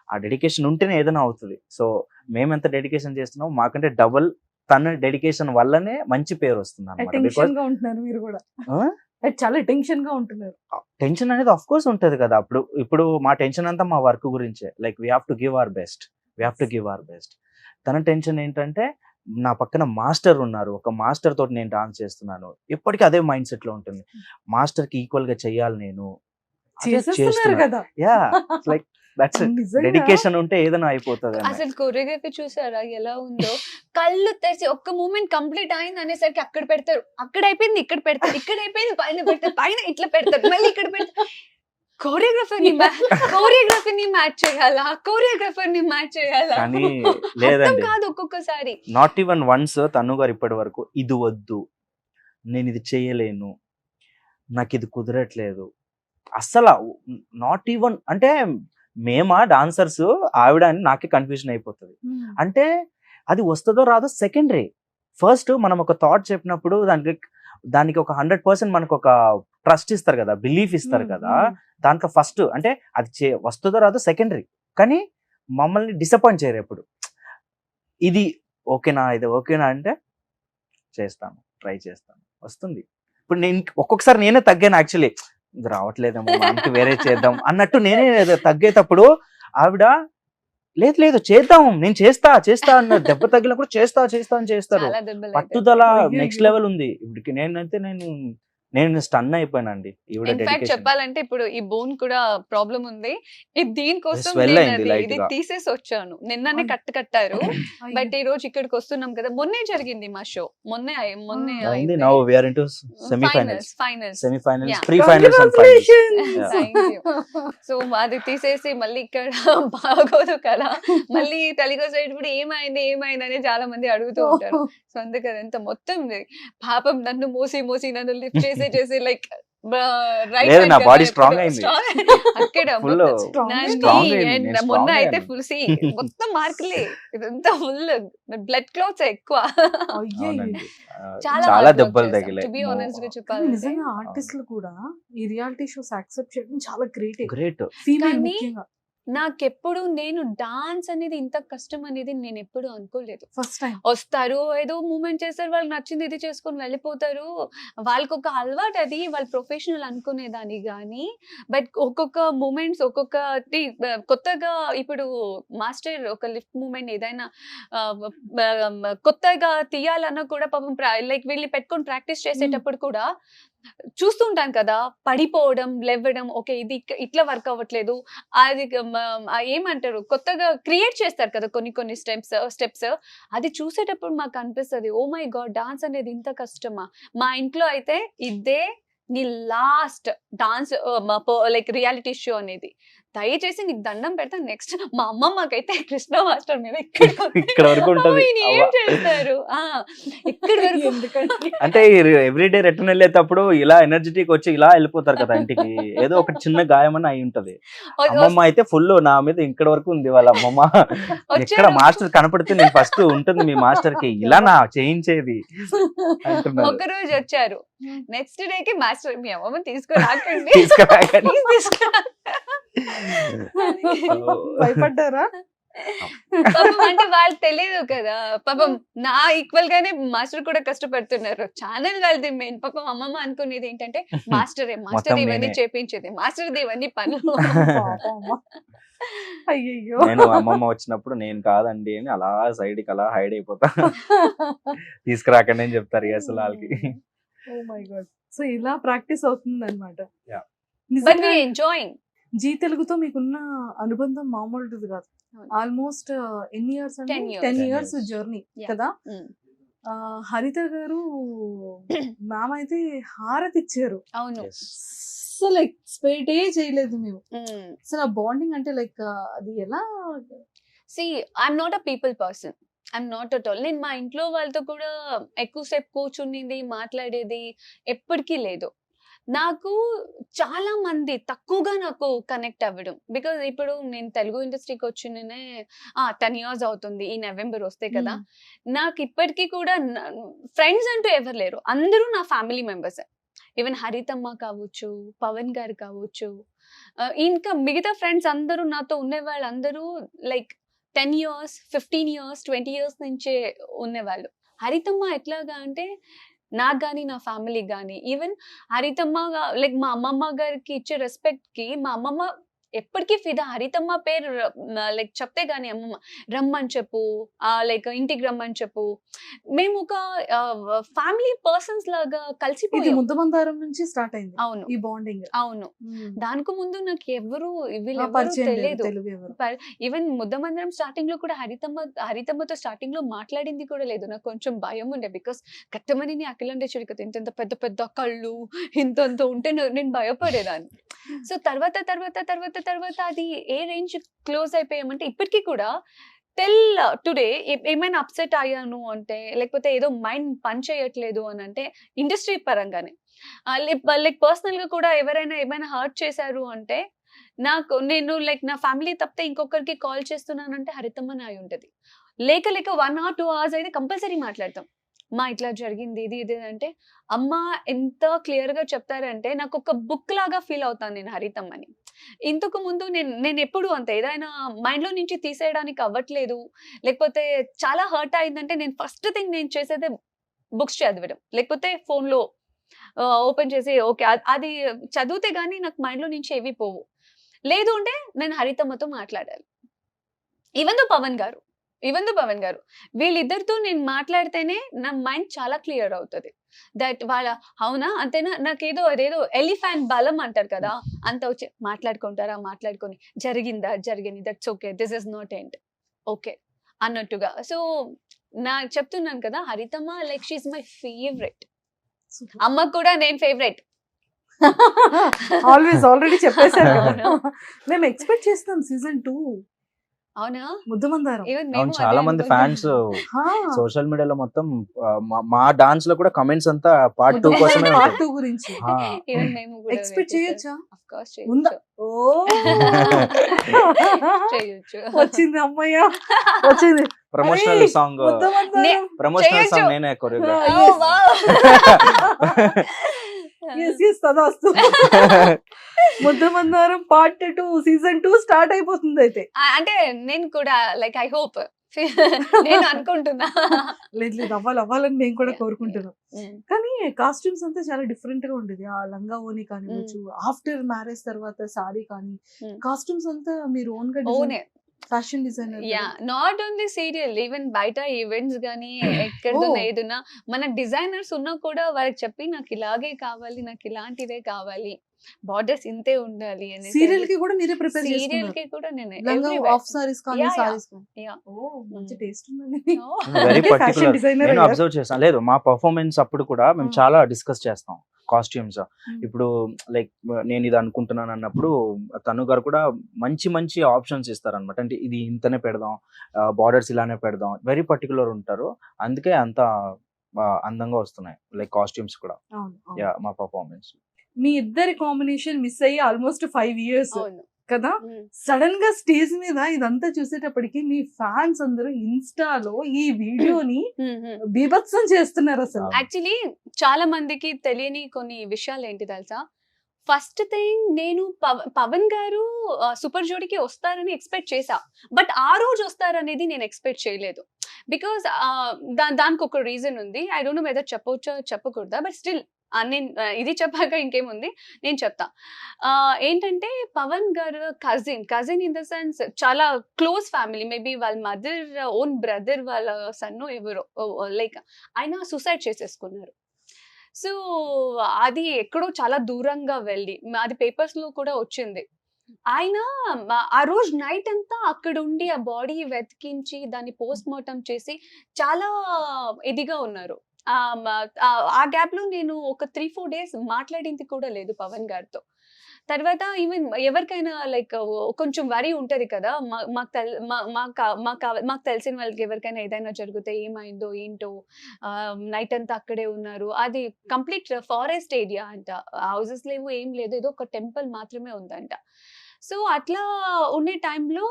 ఆ డెడికేషన్ ఉంటేనే ఏదైనా అవుతుంది. సో మేము ఎంత డెడికేషన్ చేస్తున్నాం, మాకంటే డబుల్ తన డెడికేషన్ వల్లనే మంచి పేరు వస్తుంది అనమాట. చాలా టెన్షన్ గా ఉంటున్నారు. టెన్షన్ అనేది ఆఫ్ కోర్స్ ఉంటది కదా. ఇప్పుడు మా టెన్షన్ అంతా మా వర్క్ గురించే. Like we have to give our best. తన టెన్షన్ ఏంటంటే నా పక్కన మాస్టర్ ఉన్నారు, ఒక మాస్టర్ తోటి నేను డాన్స్ చేస్తున్నాను, ఎప్పటికీ అదే మైండ్ సెట్ లో ఉంటుంది. మాస్టర్ కి ఈక్వల్ గా చెయ్యాలి నేను, యా లైక్ దట్స్ డెడికేషన్ ఉంటే ఏదైనా అయిపోతుంది. అసలు కొరియోగ్రఫీ చూసారా ఎలా ఉందో, కళ్ళు తెరిచి ఒక్క మూమెంట్ కంప్లీట్ అయింది అనేసరికి అక్కడ పెడతారు, అక్కడ అయిపోయింది ఇక్కడ పెడతారు, ఇక్కడ అయిపోయింది పైన పెడతారు, పైన ఇట్లా పెడతారు, మళ్ళీ ఇక్కడ పెడతారు. కోరియోగ్రఫీని మ్యాచ్ చేయాలా కానీ లేదండి, కాదు ఒక్కొక్కసారి. నాట్ ఈవెన్ వన్స్ తను గారు ఇప్పటి వరకు ఇది వద్దు, నేను ఇది చేయలేను, నాకు ఇది కుదరట్లేదు, అస్సలు నాట్ ఈవెన్. అంటే మేమా డాన్సర్స్ ఆవిడ అని నాకే కన్ఫ్యూజన్ అయిపోతుంది. అంటే అది వస్తుందో రాదో సెకండరీ. ఫస్ట్ మనం ఒక థాట్ చెప్పినప్పుడు దానికి ఒక 100% మనకు ఒక ట్రస్ట్ ఇస్తారు కదా, బిలీఫ్ ఇస్తారు కదా. దాంట్లో ఫస్ట్ అంటే అది వస్తుందో రాదో సెకండరీ, కానీ మమ్మల్ని డిసప్పాయింట్ చేయరు ఎప్పుడు. ఇది ఓకేనా, ఇది ఓకేనా అంటే చేస్తాను, ట్రై చేస్తాను, వస్తుంది. ఇప్పుడు నేను ఒక్కొక్కసారి నేనే తగ్గాను యాక్చువల్లీ, ఇది రావట్లేదేమో మనకి వేరే చేద్దాం అన్నట్టు నేనే తగ్గేటప్పుడు ఆవిడ లేదు చేద్దాం, నేను చేస్తా అన్న దెబ్బ తగిలినప్పుడు చేస్తా అని చేస్తారు. పట్టుదల నెక్స్ట్ లెవెల్ ఉంది. ఇప్పటికి నేను స్టన్ అయిపోయానండి. చెప్పాలంటే ఇప్పుడు ఈ బోన్ కూడా ప్రాబ్లం ఉంది, దీనికోసం ఇది తీసేసి వచ్చాను. నిన్ననే కట్టారు, బట్ ఈ రోజు ఇక్కడికి వస్తున్నాం కదా. మొన్నే జరిగింది మా షో, మొన్నే సో అది తీసేసి మళ్ళీ ఇక్కడ బాగోదు కదా, మళ్ళీ తెలుగు సైడ్ కూడా ఏమైంది అని చాలా మంది అడుగుతూ ఉంటారు. సో అందుకని అంత మొత్తం పాపం నన్ను మోసి నన్ను లిఫ్ట్ చేసి లైక్ నా బాడీ స్ట్రాంగ్ అయింది అక్కడ మొన్న అయితే ఫుల్ మొత్తం మార్కులే, ఇదంతా ఫుల్ బ్లడ్ క్లాట్స్ ఎక్కువ, చాలా దెబ్బలు తగిలాయి. నిజంగా ఆర్టిస్టులు కూడా ఈ రియాలిటీ షోస్ యాక్సెప్ట్ చేయడం చాలా గ్రేట్. నాకెప్పుడు నేను డాన్స్ అనేది ఇంత కష్టం అనేది నేను ఎప్పుడు అనుకోలేదు. ఫస్ట్ టైం వస్తారు, ఏదో మూమెంట్ చేస్తారు, వాళ్ళకి నచ్చింది ఇది చేసుకొని వెళ్ళిపోతారు, వాళ్ళకి ఒక అలవాటు, అది వాళ్ళ ప్రొఫెషనల్ అనుకునేదాన్ని. కానీ బట్ ఒక్కొక్క మూమెంట్స్ ఒక్కొక్కటి కొత్తగా, ఇప్పుడు మాస్టర్ ఒక లిఫ్ట్ మూమెంట్ ఏదైనా కొత్తగా తీయాలన్నా కూడా పాపం లైక్ వీళ్ళు పెట్టుకొని ప్రాక్టీస్ చేసేటప్పుడు కూడా చూస్తుంటాను కదా, పడిపోవడం లేవడం, ఓకే ఇది ఇట్లా వర్క్ అవ్వట్లేదు, అది ఏమంటారు కొత్తగా క్రియేట్ చేస్తారు కదా కొన్ని స్టెప్స్, అది చూసేటప్పుడు మాకు అనిపిస్తుంది, ఓ మై గాడ్ డాన్స్ అనేది ఇంత కష్టమా. మా ఇంట్లో అయితే ఇదే నీ last dance like reality show అనేది, దయచేసి నీకు దండం పెడతా నెక్స్ట్ మా అమ్మమ్మకైతే కృష్ణ మాస్టర్ మీద ఇక్కడ వరకు ఉంటది. ఏం చేస్తారు ఇక్కడ వరకు ఎందుకంటే అంటే ఎవ్రీడే రిటర్న్ వెళ్ళేటప్పుడు ఇలా ఎనర్జెటిక్ వచ్చి ఇలా వెళ్ళిపోతారు కదా ఇంటికి, ఏదో ఒక చిన్న గాయమని అయి ఉంటది. అమ్మమ్మ అయితే ఫుల్ నా మీద ఇక్కడ వరకు ఉంది వాళ్ళ అమ్మమ్మ. ఎక్కడ మాస్టర్ కనపడితే నేను ఫస్ట్ ఉంటుంది మీ మాస్టర్ కి ఇలా నా చేయించేది అంటున్నారు. ఒక రోజు వచ్చారు, నెక్స్ట్ డే కి మాస్టర్ మీ అమ్మమ్మ తీసుకురాకండి తీసుకురాకండి. Please తీసుకురా. భయపడ్డారా? పాపం అంటే వాళ్ళు తెలియదు కదా, పాపం నా ఈక్వల్ గానే మాస్టర్ కూడా కష్టపడుతున్నారు. ఛానల్ వాళ్ళది మెయిన్. పాపం అమ్మమ్మ అనుకునేది ఏంటంటే మాస్టర్ మొత్తం ఇవన్నీ నేనే. చేపించేది, మాస్టర్ ఇవన్నీ పనులు. అయ్యయ్యో. నేను అమ్మమ్మ వచ్చినప్పుడు నేను కాదండి అని అలా సైడ్ కి అలా హైడ్ అయిపోతా. తీసుకురాకండి అని చెప్తారు అసలు వాళ్ళకి. Oh my God. సో ఇలా ప్రాక్టీస్ అవుతుంది అనమాట. Yeah. But we enjoying. Zee తెలుగుతో మీకున్న అనుబంధం మామూలుది కాదు. అవును. ఆల్మోస్ట్ ఎన్ని ఇయర్స్ అంటే 10 years. 10 10 years years. Journey Yeah. కదా. హరిత గారు మ్యామ్ అయితే హారతి ఇచ్చారు. అవును. Yes. అసలు ఎక్స్పెక్టే చేయలేదు మేము. Mm. అసలు ఆ బాండింగ్ అంటే లైక్ అది ఎలా? See, I'm not a people person. I'm not at all. నేను మా ఇంట్లో వాళ్ళతో కూడా ఎక్కువసేపు కూర్చునింది మాట్లాడేది ఎప్పటికీ లేదు. నాకు చాలా మంది తక్కువగా నాకు కనెక్ట్ అవ్వడం, బికాజ్ ఇప్పుడు నేను తెలుగు ఇండస్ట్రీకి వచ్చిననే 10 years అవుతుంది ఈ నవంబర్ వస్తే కదా. నాకు ఇప్పటికీ కూడా ఫ్రెండ్స్ అంటూ ఎవరు లేరు, అందరూ నా ఫ్యామిలీ మెంబర్స్. ఈవెన్ హరితమ్మ కావచ్చు, పవన్ గారు కావచ్చు, ఇంకా మిగతా ఫ్రెండ్స్ అందరూ నాతో ఉండే వాళ్ళు అందరూ లైక్ 10 years, 15 years, 20 years నుంచే ఉండేవాళ్ళు. హరితమ్మ ఎట్లాగా అంటే నాకు కానీ నా ఫ్యామిలీకి కానీ, ఈవెన్ హరితమ్మ లైక్ మా అమ్మమ్మ గారికి ఇచ్చే రెస్పెక్ట్ కి మా అమ్మమ్మ ఎప్పటికీ ఫిదా. హరితమ్మ పేరు లైక్ చెప్తే గానీ అమ్మమ్మ రమ్మని చెప్పు, లైక్ ఇంటికి రమ్మని చెప్పు. మేము ఒక ఫ్యామిలీ పర్సన్స్ లాగా ఇది కలిసిపోయాం. ముద్దమందారం నుంచి స్టార్ట్ అయింది అవును ఈ బాండింగ్. అవును. దానికి ముందు నాకు ఎవరు వీళ్ళెవరు పరిచయం లేదు తెలియదు. తెలుగు ఎవరు. ఈవెన్ ముద్దమందిరం స్టార్టింగ్ లో కూడా హరితమ్మతో స్టార్టింగ్ లో మాట్లాడింది కూడా లేదు. నాకు కొంచెం భయం ఉండే, బికాస్ కట్టమని అఖిలండే చూడు కదా, ఇంత పెద్ద పెద్ద కళ్ళు ఇంత ఉంటే నేను భయపడేదాన్ని. సో తర్వాత తర్వాత తర్వాత తర్వాత అది ఏ రేంజ్ క్లోజ్ అయిపోయామంటే ఇప్పటికీ కూడా టిల్ టుడే ఏమైనా అప్సెట్ అయ్యాను అంటే, లేకపోతే ఏదో మైండ్ పని చేయట్లేదు అని అంటే ఇండస్ట్రీ పరంగానే, లైక్ పర్సనల్ గా కూడా ఎవరైనా ఏమైనా హర్ట్ చేశారు అంటే నేను లైక్ నా ఫ్యామిలీ తప్పితే ఇంకొకరికి కాల్ చేస్తున్నానంటే హరితమ్మని అయి ఉంటది. లేక 1 or 2 hours అయితే కంపల్సరీ మాట్లాడతాం. మా ఇట్లా జరిగింది ఇది అంటే అమ్మ ఎంత క్లియర్ గా చెప్తారంటే నాకు ఒక బుక్ లాగా ఫీల్ అవుతాను నేను హరితమ్మని. ఇంతకు ముందు నేను ఎప్పుడు అంతే ఏదైనా మైండ్ లో నుంచి తీసేయడానికి అవ్వట్లేదు, లేకపోతే చాలా హర్ట్ అయిందంటే నేను ఫస్ట్ థింగ్ నేను చేసేదే బుక్స్ చదవడం, లేకపోతే ఫోన్ లో ఓపెన్ చేసి ఓకే అది చదివితే గానీ నాకు మైండ్ లో నుంచి ఏవి పోవు. లేదు అంటే నేను హరితమ్మతో మాట్లాడాలి. ఈవెన్ దో పవన్ గారు వీళ్ళిద్దరితో నేను మాట్లాడితేనే నా మైండ్ చాలా క్లియర్ అవుతుంది. దట్ వాళ్ళ అవునా అంతేనా, నాకేదో అదేదో ఎలిఫెంట్ బలం అంటారు కదా, అంత వచ్చి మాట్లాడుకొని జరిగింది that's okay, this is not end okay అన్నట్టుగా. సో నాకు చెప్తున్నాను కదా, హరితమ్మ లైక్ షీఈ్ మై ఫేవరెట్. అమ్మకు కూడా నేను ఫేవరెట్. ఆల్రెడీ చెప్పేశారు కదా. మేము ఎక్స్పెక్ట్ చేస్తాం సీజన్ 2. అవునా? ముద్దమందారం. అవును, చాలా మంది ఫ్యాన్స్ సోషల్ మీడియాలో మొత్తం మా డాన్స్ లో కూడా కమెంట్స్ అంతా పార్ట్ 2 కోసమే పార్ట్ 2 గురించి ఎక్స్పెక్ట్ చేయొచ్చా? ఉందా? ఓ చేయొచ్చు. వచ్చింది అమ్మయ్య, వచ్చింది ప్రమోషనల్ సాంగ్ ముద్దమందారం. నేనే choreograph. Muddamandaram part 2 season 2 start అయిపోతుంది అయితే. అంటే నేను కూడా లైక్ ఐ హోప్ నేను అనుకుంటున్నా. లేదు అవ్వాలని మేము కూడా కోరుకుంటున్నాం. కానీ కాస్ట్యూమ్స్ అంతా చాలా డిఫరెంట్ గా ఉండేది. ఆ లంగా ఓని కానివచ్చు, ఆఫ్టర్ మ్యారేజ్ తర్వాత సారీ కానీ, కాస్ట్యూమ్స్ అంతా మీరు ఓన్ గా fashion designer. Not only serial, even బయట ఈవెంట్స్ గానీ ఎక్కడున్నా ఏదున్నా మన డిజైనర్స్ ఉన్నా కూడా వాళ్ళకి చెప్పి నాకు ఇలాగే కావాలి, నాకు ఇలాంటివే కావాలి, బార్డర్స్ ఇంతే ఉండాలి అని. సీరియల్ కి కూడా మీరే ప్రిపేర్ సీరియల్ చేసుకున్నారు? కి కూడా నేనే లంగా ఆఫ్ సారీస్ కానీ సారీస్ కానీ. ఓ మంచి టేస్ట్ ఉందండి. Very fashion particular. డిజైనర్ నేను అబ్జర్వ్ చేస్తాను. లేదు, మా పర్ఫార్మెన్స్ అప్పుడు కూడా మేము చాలా డిస్కస్ చేస్తాం. కాస్ట్యూమ్స్. ఇప్పుడు లైక్ నేను ఇది అనుకుంటున్నాను అన్నప్పుడు తను గారు కూడా మంచి మంచి ఆప్షన్స్ ఇస్తారనమాట. అంటే ఇది ఇంతనే పెడదాం, బార్డర్స్ ఇలానే పెడదాం, వెరీ పర్టికులర్ ఉంటారు. అందుకే అంత అందంగా వస్తున్నాయి లైక్ కాస్ట్యూమ్స్ కూడా. యా, మా పర్ఫార్మెన్స్. మీ ఇద్దరి కాంబినేషన్ మిస్ అయ్యి ఆల్మోస్ట్ 5 years అవును. కదా. సడన్ గా స్టేజ్ మీద ఇదంతా చూసేటప్పటికి మీ ఫ్యాన్స్ అందరూ ఇన్స్టాలో ఈ వీడియోని బీభత్సం చేస్తున్నారు అసలు. యాక్చువల్లీ చాలా మందికి తెలియని కొన్ని విషయాలు ఏంటి తెలుసా? ఫస్ట్ థింగ్, నేను పవన్ గారు సూపర్ జోడీకి వస్తారని ఎక్స్పెక్ట్ చేశా, బట్ ఆ రోజు వస్తారనేది నేను ఎక్స్పెక్ట్ చేయలేదు. బికాస్ దానికి ఒక రీజన్ ఉంది. ఐ డోంట్ నో వెదర్ చెప్పవచ్చా చెప్పకూడదా, బట్ స్టిల్ నేను ఇది చెప్పాక ఇంకేముంది నేను చెప్తా. ఏంటంటే పవన్ గారు కజిన్ ఇన్ ద సెన్స్ చాలా క్లోజ్ ఫ్యామిలీ, మేబీ వాళ్ళ మదర్ ఓన్ బ్రదర్ వాళ్ళ సన్ను ఎవరో, లైక్ ఆయన సూసైడ్ చేసేసుకున్నారు. సో అది ఎక్కడో చాలా దూరంగా వెళ్ళి, అది పేపర్స్ లో కూడా వచ్చింది. ఆయన ఆ రోజు నైట్ అంతా అక్కడ ఉండి ఆ బాడీ వెతికించి దాన్ని పోస్ట్ మార్టం చేసి చాలా ఇదిగా ఉన్నారు. ఆ గ్యాప్ లో నేను ఒక 3-4 days మాట్లాడింది కూడా లేదు పవన్ గారితో. తర్వాత ఈవెన్ ఎవరికైనా లైక్ కొంచెం వరి ఉంటది కదా, మాకు తెలిసిన వాళ్ళకి ఎవరికైనా ఏదైనా జరిగితే ఏమైందో ఏంటో, నైట్ అంతా అక్కడే ఉన్నారు. అది కంప్లీట్ ఫారెస్ట్ ఏరియా అంట, హౌసెస్ లేవు, ఏం లేదు, ఏదో ఒక టెంపుల్ మాత్రమే ఉందంట. సో అట్లా ఉండే టైంలో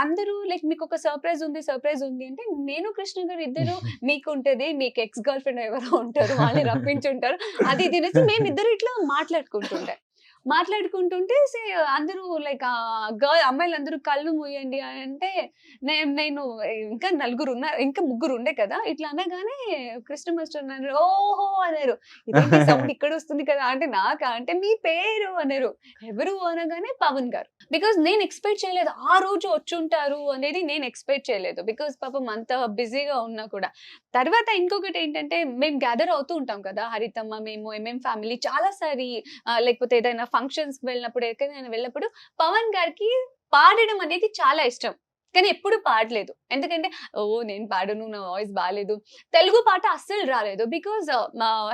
అందరూ లైక్ మీకు ఒక సర్ప్రైజ్ ఉంది అంటే, నేను కృష్ణ గారు ఇద్దరు మీకు ఉంటది, మీకు ఎక్స్ గర్ల్ ఫ్రెండ్ ఎవరో ఉంటారు, వాళ్ళని రప్పించుంటారు, అది తినేసి మేమిద్దరు ఇట్లా మాట్లాడుకుంటుంటే అందరూ లైక్ అమ్మాయిలు అందరూ కళ్ళు మూయండి అంటే, నేను ఇంకా ముగ్గురు ఉండే కదా, ఇట్లా అనగానే కృష్ణ మాస్టర్ అన్నారు, ఓహో అన్నారు, ఇదేంటి సౌండ్ ఇక్కడ వస్తుంది కదా అంటే, అంటే మీ పేరు అన్నారు. ఎవరు అనగానే పవన్ గారు. బికాస్ నేను ఎక్స్పెక్ట్ చేయలేదు ఆ రోజు వచ్చుంటారు అనేది, నేను ఎక్స్పెక్ట్ చేయలేదు. బికాస్ పాపం అంత బిజీగా ఉన్నా కూడా. తర్వాత ఇంకొకటి ఏంటంటే, మేము గ్యాదర్ అవుతూ ఉంటాం కదా హరితమ్మ, మేము ఎంఎం ఫ్యామిలీ చాలా సారి, లేకపోతే ఏదైనా ఫంక్షన్స్ వెళ్ళినప్పుడు, ఎక్కడైనా వెళ్ళినప్పుడు పవన్ గారికి పాడడం అనేది చాలా ఇష్టం, కానీ ఎప్పుడు పాడలేదు. ఎందుకంటే నేను పాడను, నా వాయిస్ బాగాలేదు, తెలుగు పాట అస్సలు రాలేదు. Because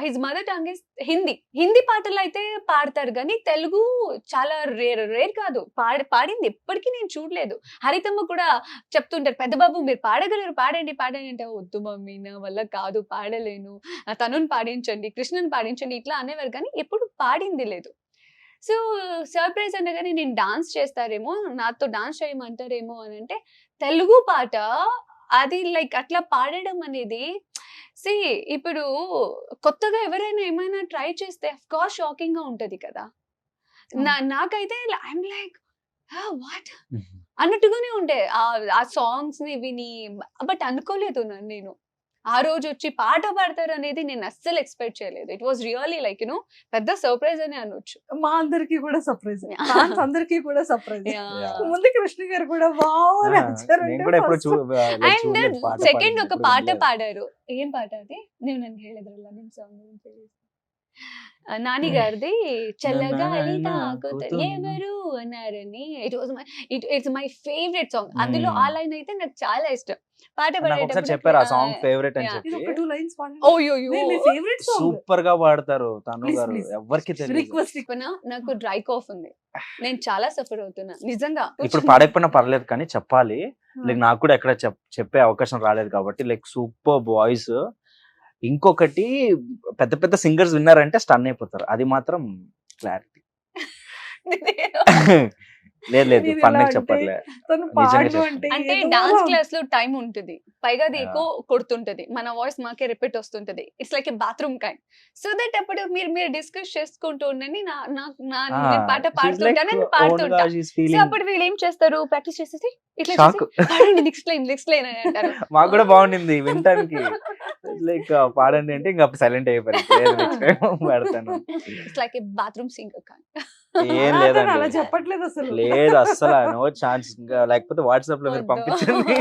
his mother tongue is Hindi పాటలు అయితే పాడతారు, కానీ తెలుగు చాలా రేర్ కాదు. పాడింది ఎప్పటికీ నేను చూడలేదు. హరితమ్మ కూడా చెప్తుంటారు, పెద్ద బాబు మీరు పాడగలరు, పాడండి అంటే, వద్దు మమ్మీ నా వల్ల కాదు, పాడలేను, తనుని పాడించండి, కృష్ణని పాడించండి ఇట్లా అనేవారు, కానీ ఎప్పుడు పాడింది లేదు. సో సర్ప్రైజ్ అనగానే నేను డాన్స్ చేస్తారేమో, నాతో డాన్స్ చేయమంటారేమో అని అంటే, తెలుగు పాట అది లైక్ అట్లా పాడడం అనేది, ఇప్పుడు కొత్తగా ఎవరైనా ఏమైనా ట్రై చేస్తే అఫ్ కోర్స్ షాకింగ్ గా ఉంటది కదా. నాకైతే ఐఎమ్ లైక్ వాట్ అన్నట్టుగానే ఉండే ఆ సాంగ్స్ ని విని, బట్ అనుకోలేదు నేను ఆ రోజు వచ్చి పాట పాడతారు అనేది నేను అస్సలు ఎక్స్పెక్ట్ చేయలేదు. ఇట్ వాస్ రియల్లీ లైక్ పెద్ద సర్ప్రైజ్ అని అనొచ్చు. మా అందరికి కూడా సర్ప్రైజ్, ఫ్యాన్స్ అందరికి కూడా సర్ప్రైజ్. ముందు కృష్ణ గారు కూడా అండ్ సెకండ్ ఒక పాట పాడారు. ఏం పాట అది? నన్ను ಹೇಳಿದ್ರಲ್ಲ ನಿಮ್ సాంగ్ నాని గారిది, చల్లగాలి తాకుతూ ఎవరు అన్నారని. It's my favourite song. అందులో ఆ లైన్ అయితే నాకు చాలా ఇష్టం. పాట పాడేటప్పుడు చెప్పారు ఆ సాంగ్ ఫేవరెట్ అని చెప్పి. సూపర్ గా పాడతారు తను గారు, ఎవరికి తెలియదు. నాకు డ్రై కాఫ్ ఉంది, నేను చాలా సఫర్ అవుతున్నా నిజంగా. ఇప్పుడు పాడకపోయినా పర్లేదు, కానీ చెప్పాలి. లైక్ నాకు కూడా ఎక్కడ చెప్పే అవకాశం రాలేదు కాబట్టి, లైక్ సూపర్ వాయిస్. ఇంకొకటి, పెద్ద పెద్ద సింగర్స్ విన్నారంటే స్టన్ అయిపోతారు, అది మాత్రం క్లారిటీ. లేదు ఫన్ చెప్పట్లే. అంటే డాన్స్ క్లాస్ లో టైం ఉంటుంది, పైగా అది ఎక్కువ కొడుతుంటది, మన వాయిస్ మాకే రిపీట్ వస్తుంటది. It's like a bathroom kind. So that అప్పుడు మీరు డిస్కస్ చేసుకుంటూ ఉండండి, నేను పాట పాడుతుంటాను, పాడుతుంటా. సో అప్పుడు వీళ్ళు ఏం చేస్తారు, ప్రాక్టీస్ చేసేసి ఇట్లా పాడండి, నెక్స్ట్ లైన్ అని అంటారు. మాకు కూడా బాగుండింది వినటానికి. లైక్ పాడండి అంటే ఇంకా సైలెంట్ అయిపోయారు. It's like a bathroom singer kind. ఏం లేదండి, అలా చెప్పట్లేదు అసలు, లేదు అస్సలు, నో ఛాన్స్. లేకపోతే వాట్సాప్ లో మీరు పంపించండి,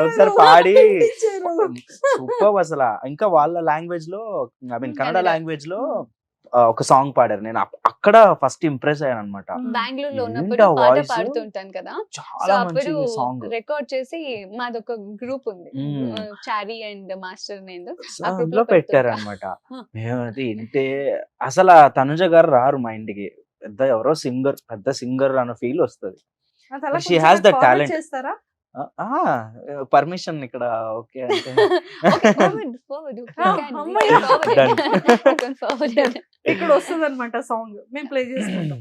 ఒకసారి పాడి సూపర్ అసలు. ఇంకా వాళ్ళ లాంగ్వేజ్ లో, ఐ మీన్ కన్నడ లాంగ్వేజ్ లో ఒక సాంగ్ పాడారు. నేను అక్కడ ఫస్ట్ ఇంప్రెస్ అయ్యాను అనమాట. బెంగళూరులో ఏంటా ఉన్నప్పుడు పాట voice? పాడుతుంటాను కదా, సో చాలా అప్పుడు మంచి సాంగ్. రికార్డ్ చేసి మాదొక గ్రూప్ ఉంది, మ్మ్. చారీ అండ్ మాస్టర్ నేను ఆ అందులో గ్రూప్ లో పెట్టారు పెడుతుంటా. అనమాట. Huh. మేము అది వింటే అసలు ఆ తనుజ గారు రారు మా ఇంటికి. పెద్ద ఎవరో పెద్ద సింగర్ అన్న ఫీల్ వస్తుంది. అది అలా She కొంచెం has నాకు that forward talent. చేస్తారా? పర్మిషన్ ఇక్కడ ఓకే అంటే Okay, forward. You Ah, can అమ్మయ్య. forward Done. it. You can forward it. ఇక్కడ వస్తుంది అనమాట సాంగ్, మేము ప్లే చేసుకుంటాం.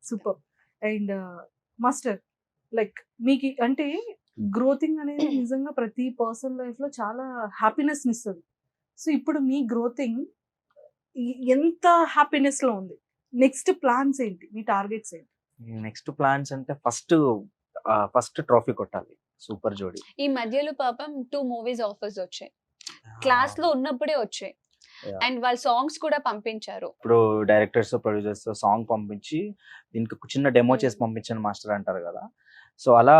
సూపర్. అండ్ మాస్టర్, లైక్ మీకు అంటే గ్రోతింగ్ అనేది నిజంగా ప్రతి పర్సన్ లైఫ్ లో చాలా హ్యాపీనెస్ ఇస్తుంది. సో ఇప్పుడు మీ గ్రోతింగ్ ఎంత హ్యాపీనెస్ లో ఉంది? నెక్స్ట్ ప్లాన్స్ ఏంటి, మీ టార్గెట్స్ ఏంటి? నెక్స్ట్ ప్లాన్స్ అంటే ఫస్ట్ ట్రోఫీ కొట్టాలి సూపర్ జోడీ. ఈ మధ్యలో పాపం 2 మూవీస్ ఆఫర్స్ వచ్చాయి, క్లాస్ లో ఉన్నప్పుడే వచ్చాయి. Yeah. అండ్ వాళ్ళ సాంగ్స్ కూడా పంపించారు. ఇప్పుడు డైరెక్టర్స్ ప్రొడ్యూసర్స్ సాంగ్ పంపించి దీనికి ఒక చిన్న డెమో చేసి పంపించాను మాస్టర్ అంటారు కదా. సో అలా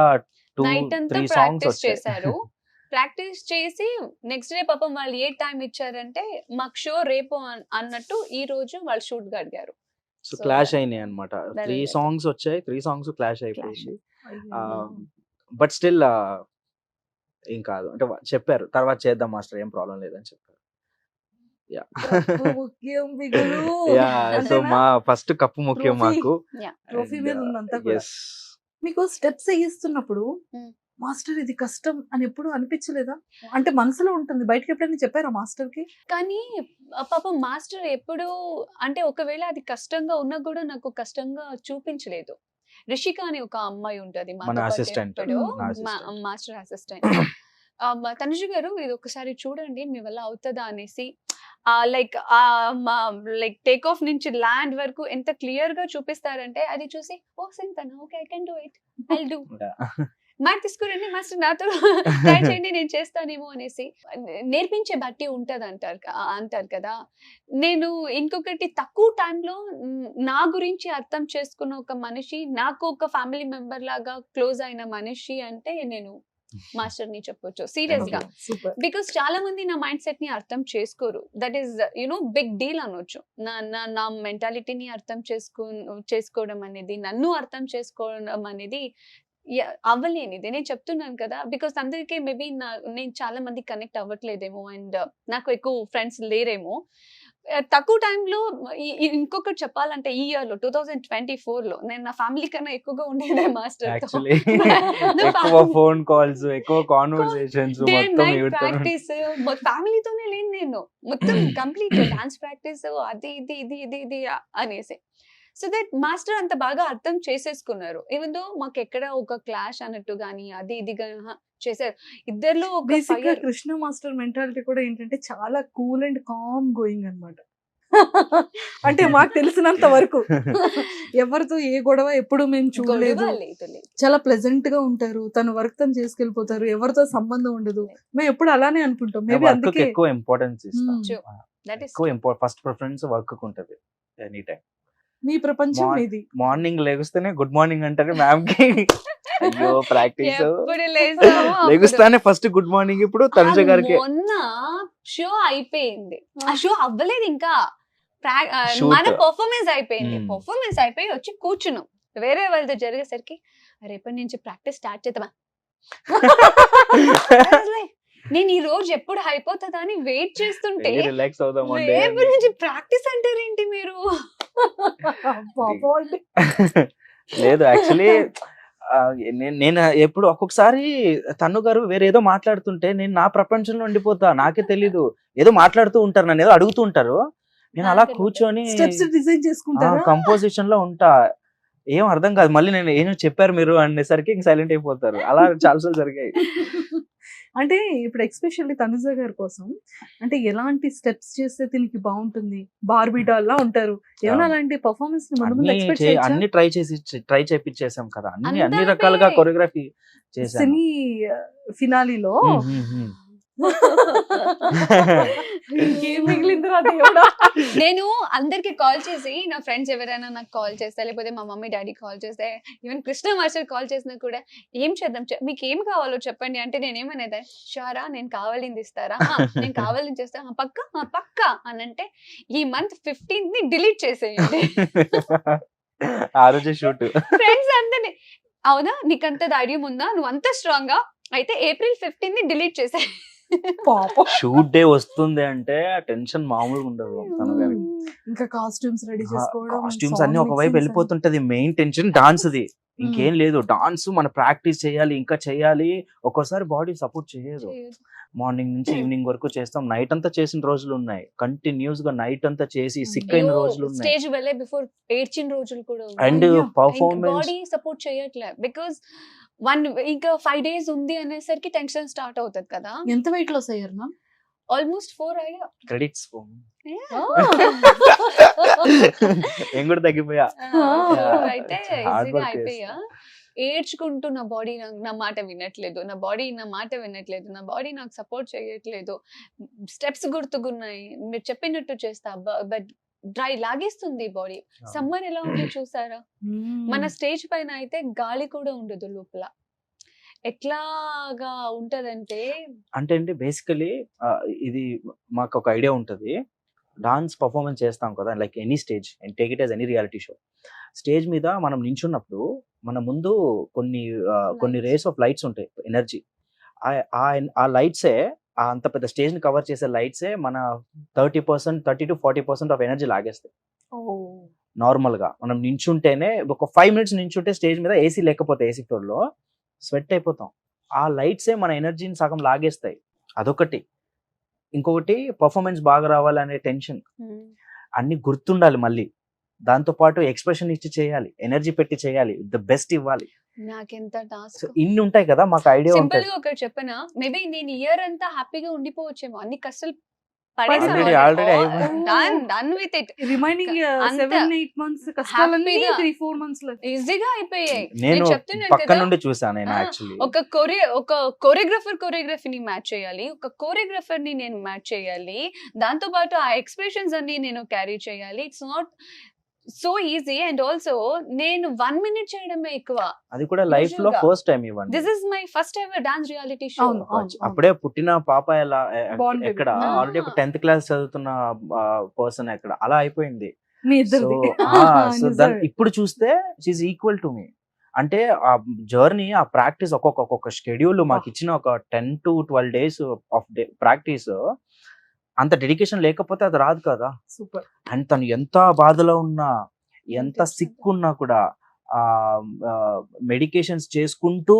నైట్ అంతా 2-3 సాంగ్స్ ప్రాక్టీస్ వచ్చాయి. చేశారు. ప్రాక్టీస్ చేసి నెక్స్ట్ డే పాపం వాళ్ళు ఏ టైం ఇచ్చారంటే మాకు షో రేపు అన్నట్టు ఈ రోజు వాళ్ళు షూట్ గా అడిగారు. సో So, క్లాష్ అయినాయి అనమాట. that 3 is సాంగ్స్ వచ్చాయి, 3 సాంగ్స్ క్లాష్ అయిపోయింది. అయ్యో. బట్ స్టిల్ ఏం కాదు అంటే చెప్పారు తర్వాత చేద్దాం మాస్టర్, ఏం ప్రాబ్లం లేదని చెప్పారు. కప్పు ముఖ్యం బిగులు. సో అంతేనా? మా ఫస్ట్ కప్పు ముఖ్యం Trophy. మాకు. ట్రోఫీ మీద ఉందంతా కూడా. ఎస్ మీకు స్టెప్స్ వేయిస్తున్నప్పుడు Hmm. మాస్టర్ ఇది కష్టం అని ఎప్పుడు అనిపించలేదా? అంటే మనసులో ఉంటుంది, బయటకి ఎప్పుడైనా చెప్పారా మాస్టర్ కి? కానీ పాపం మాస్టర్ ఎప్పుడు అంటే ఒకవేళ అది కష్టంగా ఉన్నా కూడా నాకు కష్టంగా చూపించలేదు. రిషిక అని ఒక అమ్మాయి ఉంటది మాతో మన పాటు assistant. ఎప్పుడు, నా assistant. Master assistant. తనుజ గారు ఇది ఒకసారి చూడండి మీ వల్ల అవుతుందా అనేసి లైక్ టేక్ ఆఫ్ నుంచి ల్యాండ్ వరకు ఎంత క్లియర్ గా చూపిస్తారంటే అది చూసి ఓ సింతనా okay I can do it, I do, మాట తీసుకురండి మాస్టర్ నాతో ట్రై చేయండి నేను చేస్తానేమో అనేసి నేర్పించే బట్టి ఉంటది అంటారు కదా. నేను ఇంకొకటి తక్కువ టైంలో నా గురించి అర్థం చేసుకున్న ఒక మనిషి, నాకు ఒక ఫ్యామిలీ మెంబర్ లాగా క్లోజ్ అయిన మనిషి అంటే నేను మాస్టర్ ని చెప్పొచ్చు సీరియస్ గా. సూపర్. బికాస్ చాలా మంది నా మైండ్ సెట్ ని అర్థం చేసుకోరు. దట్ ఈస్ బిగ్ డీల్ అనొచ్చు. నా మెంటాలిటీని అర్థం చేసుకోవడం అనేది, నన్ను అర్థం చేసుకోవడం అనేది అవ్వలేనిది. నేను చెప్తున్నాను కదా, బికాస్ అందరికీ మేబీ నేను చాలా మంది కనెక్ట్ అవ్వట్లేదేమో అండ్ నాకు ఎక్కువ ఫ్రెండ్స్ లేరేమో. తక్కువ టైంలో ఇంకొకటి చెప్పాలంటే ఈ ఇయర్ లో 2024 లో నేను నా ఫ్యామిలీ కన్నా ఎక్కువగా ఉండేదే మాస్టర్ తో. యాక్చువల్లీ ఎక్కువ ఫోన్ కాల్స్, ఎక్కువ కాన్వర్సేషన్స్, డే మొత్తం నైట్ ఇవిడతాను. ప్రాక్టీస్ ఫ్యామిలీతోనే లేను నేను, మొత్తం కంప్లీట్ డాన్స్ ప్రాక్టీస్ అది ఇది ఇది ఇది ఇది అనేసి. సో దట్ మాస్టర్ అంత బాగా అర్థం చేసేసుకున్నారు. ఈవెన్ దో మాకు ఎక్కడ ఒక క్లాష్ అన్నట్టు గానీ అది ఇది చేశారు. ఇద్దరిలో ఒక బేసిక్ గా ఫైర్. కృష్ణ మాస్టర్ మెంటాలిటీ కూడా ఏంటంటే చాలా కూల్ అండ్ కామ్ గోయింగ్ అన్నమాట. అంటే మాకు తెలిసినంత వరకు ఎవరితో ఏ గొడవ ఎప్పుడు మేము చూడలేదు. చాలా ప్లెజెంట్ గా ఉంటారు, తన వర్క్ తను చేసుకెళ్ళిపోతారు, ఎవరితో సంబంధం ఉండదు. మేము ఎప్పుడు అలానే అనుకుంటాం. మేబీ వర్క్ అందుకే ఎక్కువ ఇంపార్టెన్స్ ఇస్తాం. True. That is ఎక్కువ ఫస్ట్ ప్రిఫరెన్స్ వర్క్ ఉంటది ఎనీ టైం. మీ ప్రపంచం ఇది. మార్నింగ్ లేగుస్తేనే గుడ్ మార్నింగ్ అంటారు మ్యామ్ కి. అయ్యో ప్రాక్టీస్ ఎప్పుడు లేస్తామో అప్పుడు. లేగుస్తానే ఫస్ట్ గుడ్ మార్నింగ్. ఇప్పుడు తనుజ గారికి మొన్న షో అయిపోయింది, ఆ షో అవ్వలేదు ఇంకా. Shoot. మన పర్ఫార్మెన్స్ అయిపోయింది. Hmm. పర్ఫార్మెన్స్ అయిపోయి వచ్చి కూర్చున్నాం. వేరే వాళ్ళతో జరిగేసరికి రేపటి నుంచి ప్రాక్టీస్ స్టార్ట్ చేద్దామా. నేను ఈ రోజు ఎప్పుడు అయిపోతుందా అని వెయిట్ చేస్తుంటే రిలాక్స్ అవుదాం రేపటి నుంచి ప్రాక్టీస్ అంటారేంటి మీరు? పాపం అండి. లేదు యాక్చువల్లీ నేను ఎప్పుడు ఒక్కొక్కసారి తను గారు వేరేదో మాట్లాడుతుంటే నేను నా ప్రపంచంలో ఉండిపోతా, నాకే తెలీదు. ఏదో మాట్లాడుతూ ఉంటారు, నన్ను ఏదో అడుగుతూ ఉంటారు, నేను అలా కూర్చొని స్టెప్స్ డిజైన్ చేసుకుంటారా? కంపోజిషన్ లో ఉంటా. ఏం అర్థం కాదు, మళ్ళీ నేను ఏం చెప్పారు మీరు అనేసరికి సైలెంట్ అయిపోతారు. అలా చాలాసార్లు జరిగాయి. అంటే ఇప్పుడు ఎక్స్పెషల్లీ తనుజ గారి కోసం అంటే ఎలాంటి స్టెప్స్ చేస్తే దీనికి బాగుంటుంది, బార్బీ డాల్ లా ఉంటారు, ఏమైనా అలాంటి పర్ఫార్మెన్స్ అన్ని ట్రై చేపించేసాం కదా, అన్ని అంతా రకాలుగా అవే. కొరియోగ్రఫీ చేసాం. సెమీ ఫినాలీలో ఇంకేం మిగిలిందిరా దేవుడా. నేను అందరికి కాల్ చేసి, నా ఫ్రెండ్స్ ఎవరైనా నాకు కాల్ చేస్తే, లేకపోతే మా మమ్మీ డాడీ కాల్ చేస్తే, ఈవెన్ కృష్ణ మాస్టర్ కాల్ చేసినా కూడా ఏం చేద్దాం, మీకు ఏం కావాలో చెప్పండి అంటే నేనేమనేది, షారా నేను కావాలింది ఇస్తారా, నేను కావాలని చేస్తా, పక్క పక్క అని అంటే, ఈ మంత్ 15th డిలీట్ చేసేయండి. ఆ రోజే షూట్. ఫ్రెండ్స్ అందరినీ, అవునా నీకంత ధైర్యం ఉందా, నువ్వు అంత స్ట్రాంగ్ గా, అయితే April 15th డిలీట్ చేసే. పాపం. షూట్ డే వస్తుంది అంటే టెన్షన్ మామూలుగా ఉండదు తన గారికి. ఇంకా కాస్ట్యూమ్స్ రెడీ చేసుకోవడం, కాస్ట్యూమ్స్ అన్ని ఒకవైపు వెళ్ళిపోతుంటది. మెయిన్ టెన్షన్ డాన్స్ ది, ఇంకేం లేదు. డాన్స్ మన ప్రాక్టీస్ చేయాలి, ఇంకా చేయాలి. ఒక్కోసారి బాడీ సపోర్ట్ చేయదు. మార్నింగ్ నుంచి ఈవినింగ్ వరకు చేస్తాం. నైట్ అంతా చేసిన రోజులు ఉన్నాయి. కంటిన్యూస్ గా నైట్ అంతా చేసి సిక్ అయిన రోజులు ఉన్నాయి. స్టేజ్ వెళ్ళే బిఫోర్ ఏడ్చిన రోజులు కూడా అండ్ అయ్యో. పర్ఫార్మెన్స్ బాడీ సపోర్ట్ చేయట్లే, బికాస్ ఇంకా 5 days ఉంది అనేసరికి టెన్షన్ స్టార్ట్ అవుతుంది కదా. ఎంత వెయిట్ లాస్ అయ్యారు మ్యామ్? ఆల్మోస్ట్ 4 అయ్యా. క్రెడిట్స్ నేను కూడా తగ్గిపోయా. అయితే Hard ఈజీగా work అయిపోయా. ఏడ్చుకుంటూ నా బాడీ నా మాట వినట్లేదు, నా బాడీ నా మాట వినట్లేదు, నా బాడీ నాకు సపోర్ట్ చేయట్లేదు, స్టెప్స్ గుర్తుకున్నాయి, మీరు చెప్పినట్టు చేస్తా, బట్ డ్రై లాగేస్తుంది బాడీ. సమ్మర్ ఎలా ఉంది చూసారా, మన స్టేజ్ పైన అయితే గాలి కూడా ఉండదు లోపల. ఎట్లాగా ఉంటదంటే అంటే బేసికలీ ఇది మాకు ఒక ఐడియా ఉంటుంది. డాన్స్ పర్ఫార్మెన్స్ చేస్తాం కదా, like any stage and take it as any reality show. Stage మీద మనం నించున్నప్పుడు మన ముందు కొన్ని రేస్ ఆఫ్ లైట్స్ ఉంటాయి, ఎనర్జీ. ఆ లైట్సే, అంత పెద్ద స్టేజ్ ని కవర్ చేసే లైట్సే మన 30% to 40% ఆఫ్ ఎనర్జీ లాగేస్తాయి. నార్మల్ గా మనం నించుంటేనే, ఒక 5 minutes నించుంటే స్టేజ్ మీద, ఏసీ లేకపోతే ఏసీ ఫ్లోర్ లో స్వెట్ అయిపోతాం. ఆ లైట్సే మన ఎనర్జీని సగం లాగేస్తాయి. అదొకటి. ఇంకొకటి పర్ఫార్మెన్స్ బాగా రావాలనే టెన్షన్, అన్ని గుర్తుండాలి. మళ్ళీ దాంతో పాటు ఎక్స్ప్రెషన్ ఇచ్చి చేయాలి, ఎనర్జీ పెట్టి చేయాలి, ద బెస్ట్ ఇవ్వాలి. నాకెంత టాస్క్. ఇన్ని ఉంటాయి కదా, మాకు ఐడియా సింపుల్ ఉంటుంది. గా ఒకటి చెప్పనా, మేబీ నేను ఇయర్ అంతా హ్యాపీగా ఉండిపోవచ్చేమో, అన్ని కష్టాలు Already అయిపోయింది. డన్ విత్ ఇట్, రిమైనింగ్ అంత 7-8 months కష్టాలన్నీ happy గా. 3-4 months లో ఈజీగా అయిపోయాయి. నేను చెప్తున్నాను పక్క కదా, నుండి చూసాను నేను యాక్చువల్లీ. ఒక కొరియోగ్రఫీని మ్యాచ్ చేయాలి, ఒక కోరియోగ్రఫర్ ని నేను మ్యాచ్ చేయాలి, దాంతో పాటు ఆ ఎక్స్ప్రెషన్స్ అన్ని నేను క్యారీ చేయాలి. It's not so easy. And also నేను 1 minute చేయడమే ఎక్కువ. అది కూడా లైఫ్ లో Usual-గా. ఫస్ట్ టైం ఇవ్వండి. This is my first ever dance reality show. అవును, అవును. అప్పుడే పుట్టిన పాప ఎలా Born baby. ఎక్కడ Ah. ఆల్రెడీ ఒక 10th క్లాస్ చదువుతున్న పర్సన్ ఎక్కడ అలా అయిపోయింది. మీ సో ఇద్దరిది. సో దాన్ని ఇప్పుడు చూస్తే షీఈ్ ఈక్వల్ టు మీ. అంటే ఆ జర్నీ, ఆ ప్రాక్టీస్, ఒక్కొక్క షెడ్యూల్ మాకు ఇచ్చిన ఒక 10 to 12 days ఆఫ్ ప్రాక్టీస్, అంత డెడికేషన్ లేకపోతే అది రాదు కదా. సూపర్. అండ్ తను ఎంత బాధలో ఉన్నా, ఎంత సిక్ ఉన్నా కూడా మెడికేషన్స్ చేసుకుంటూ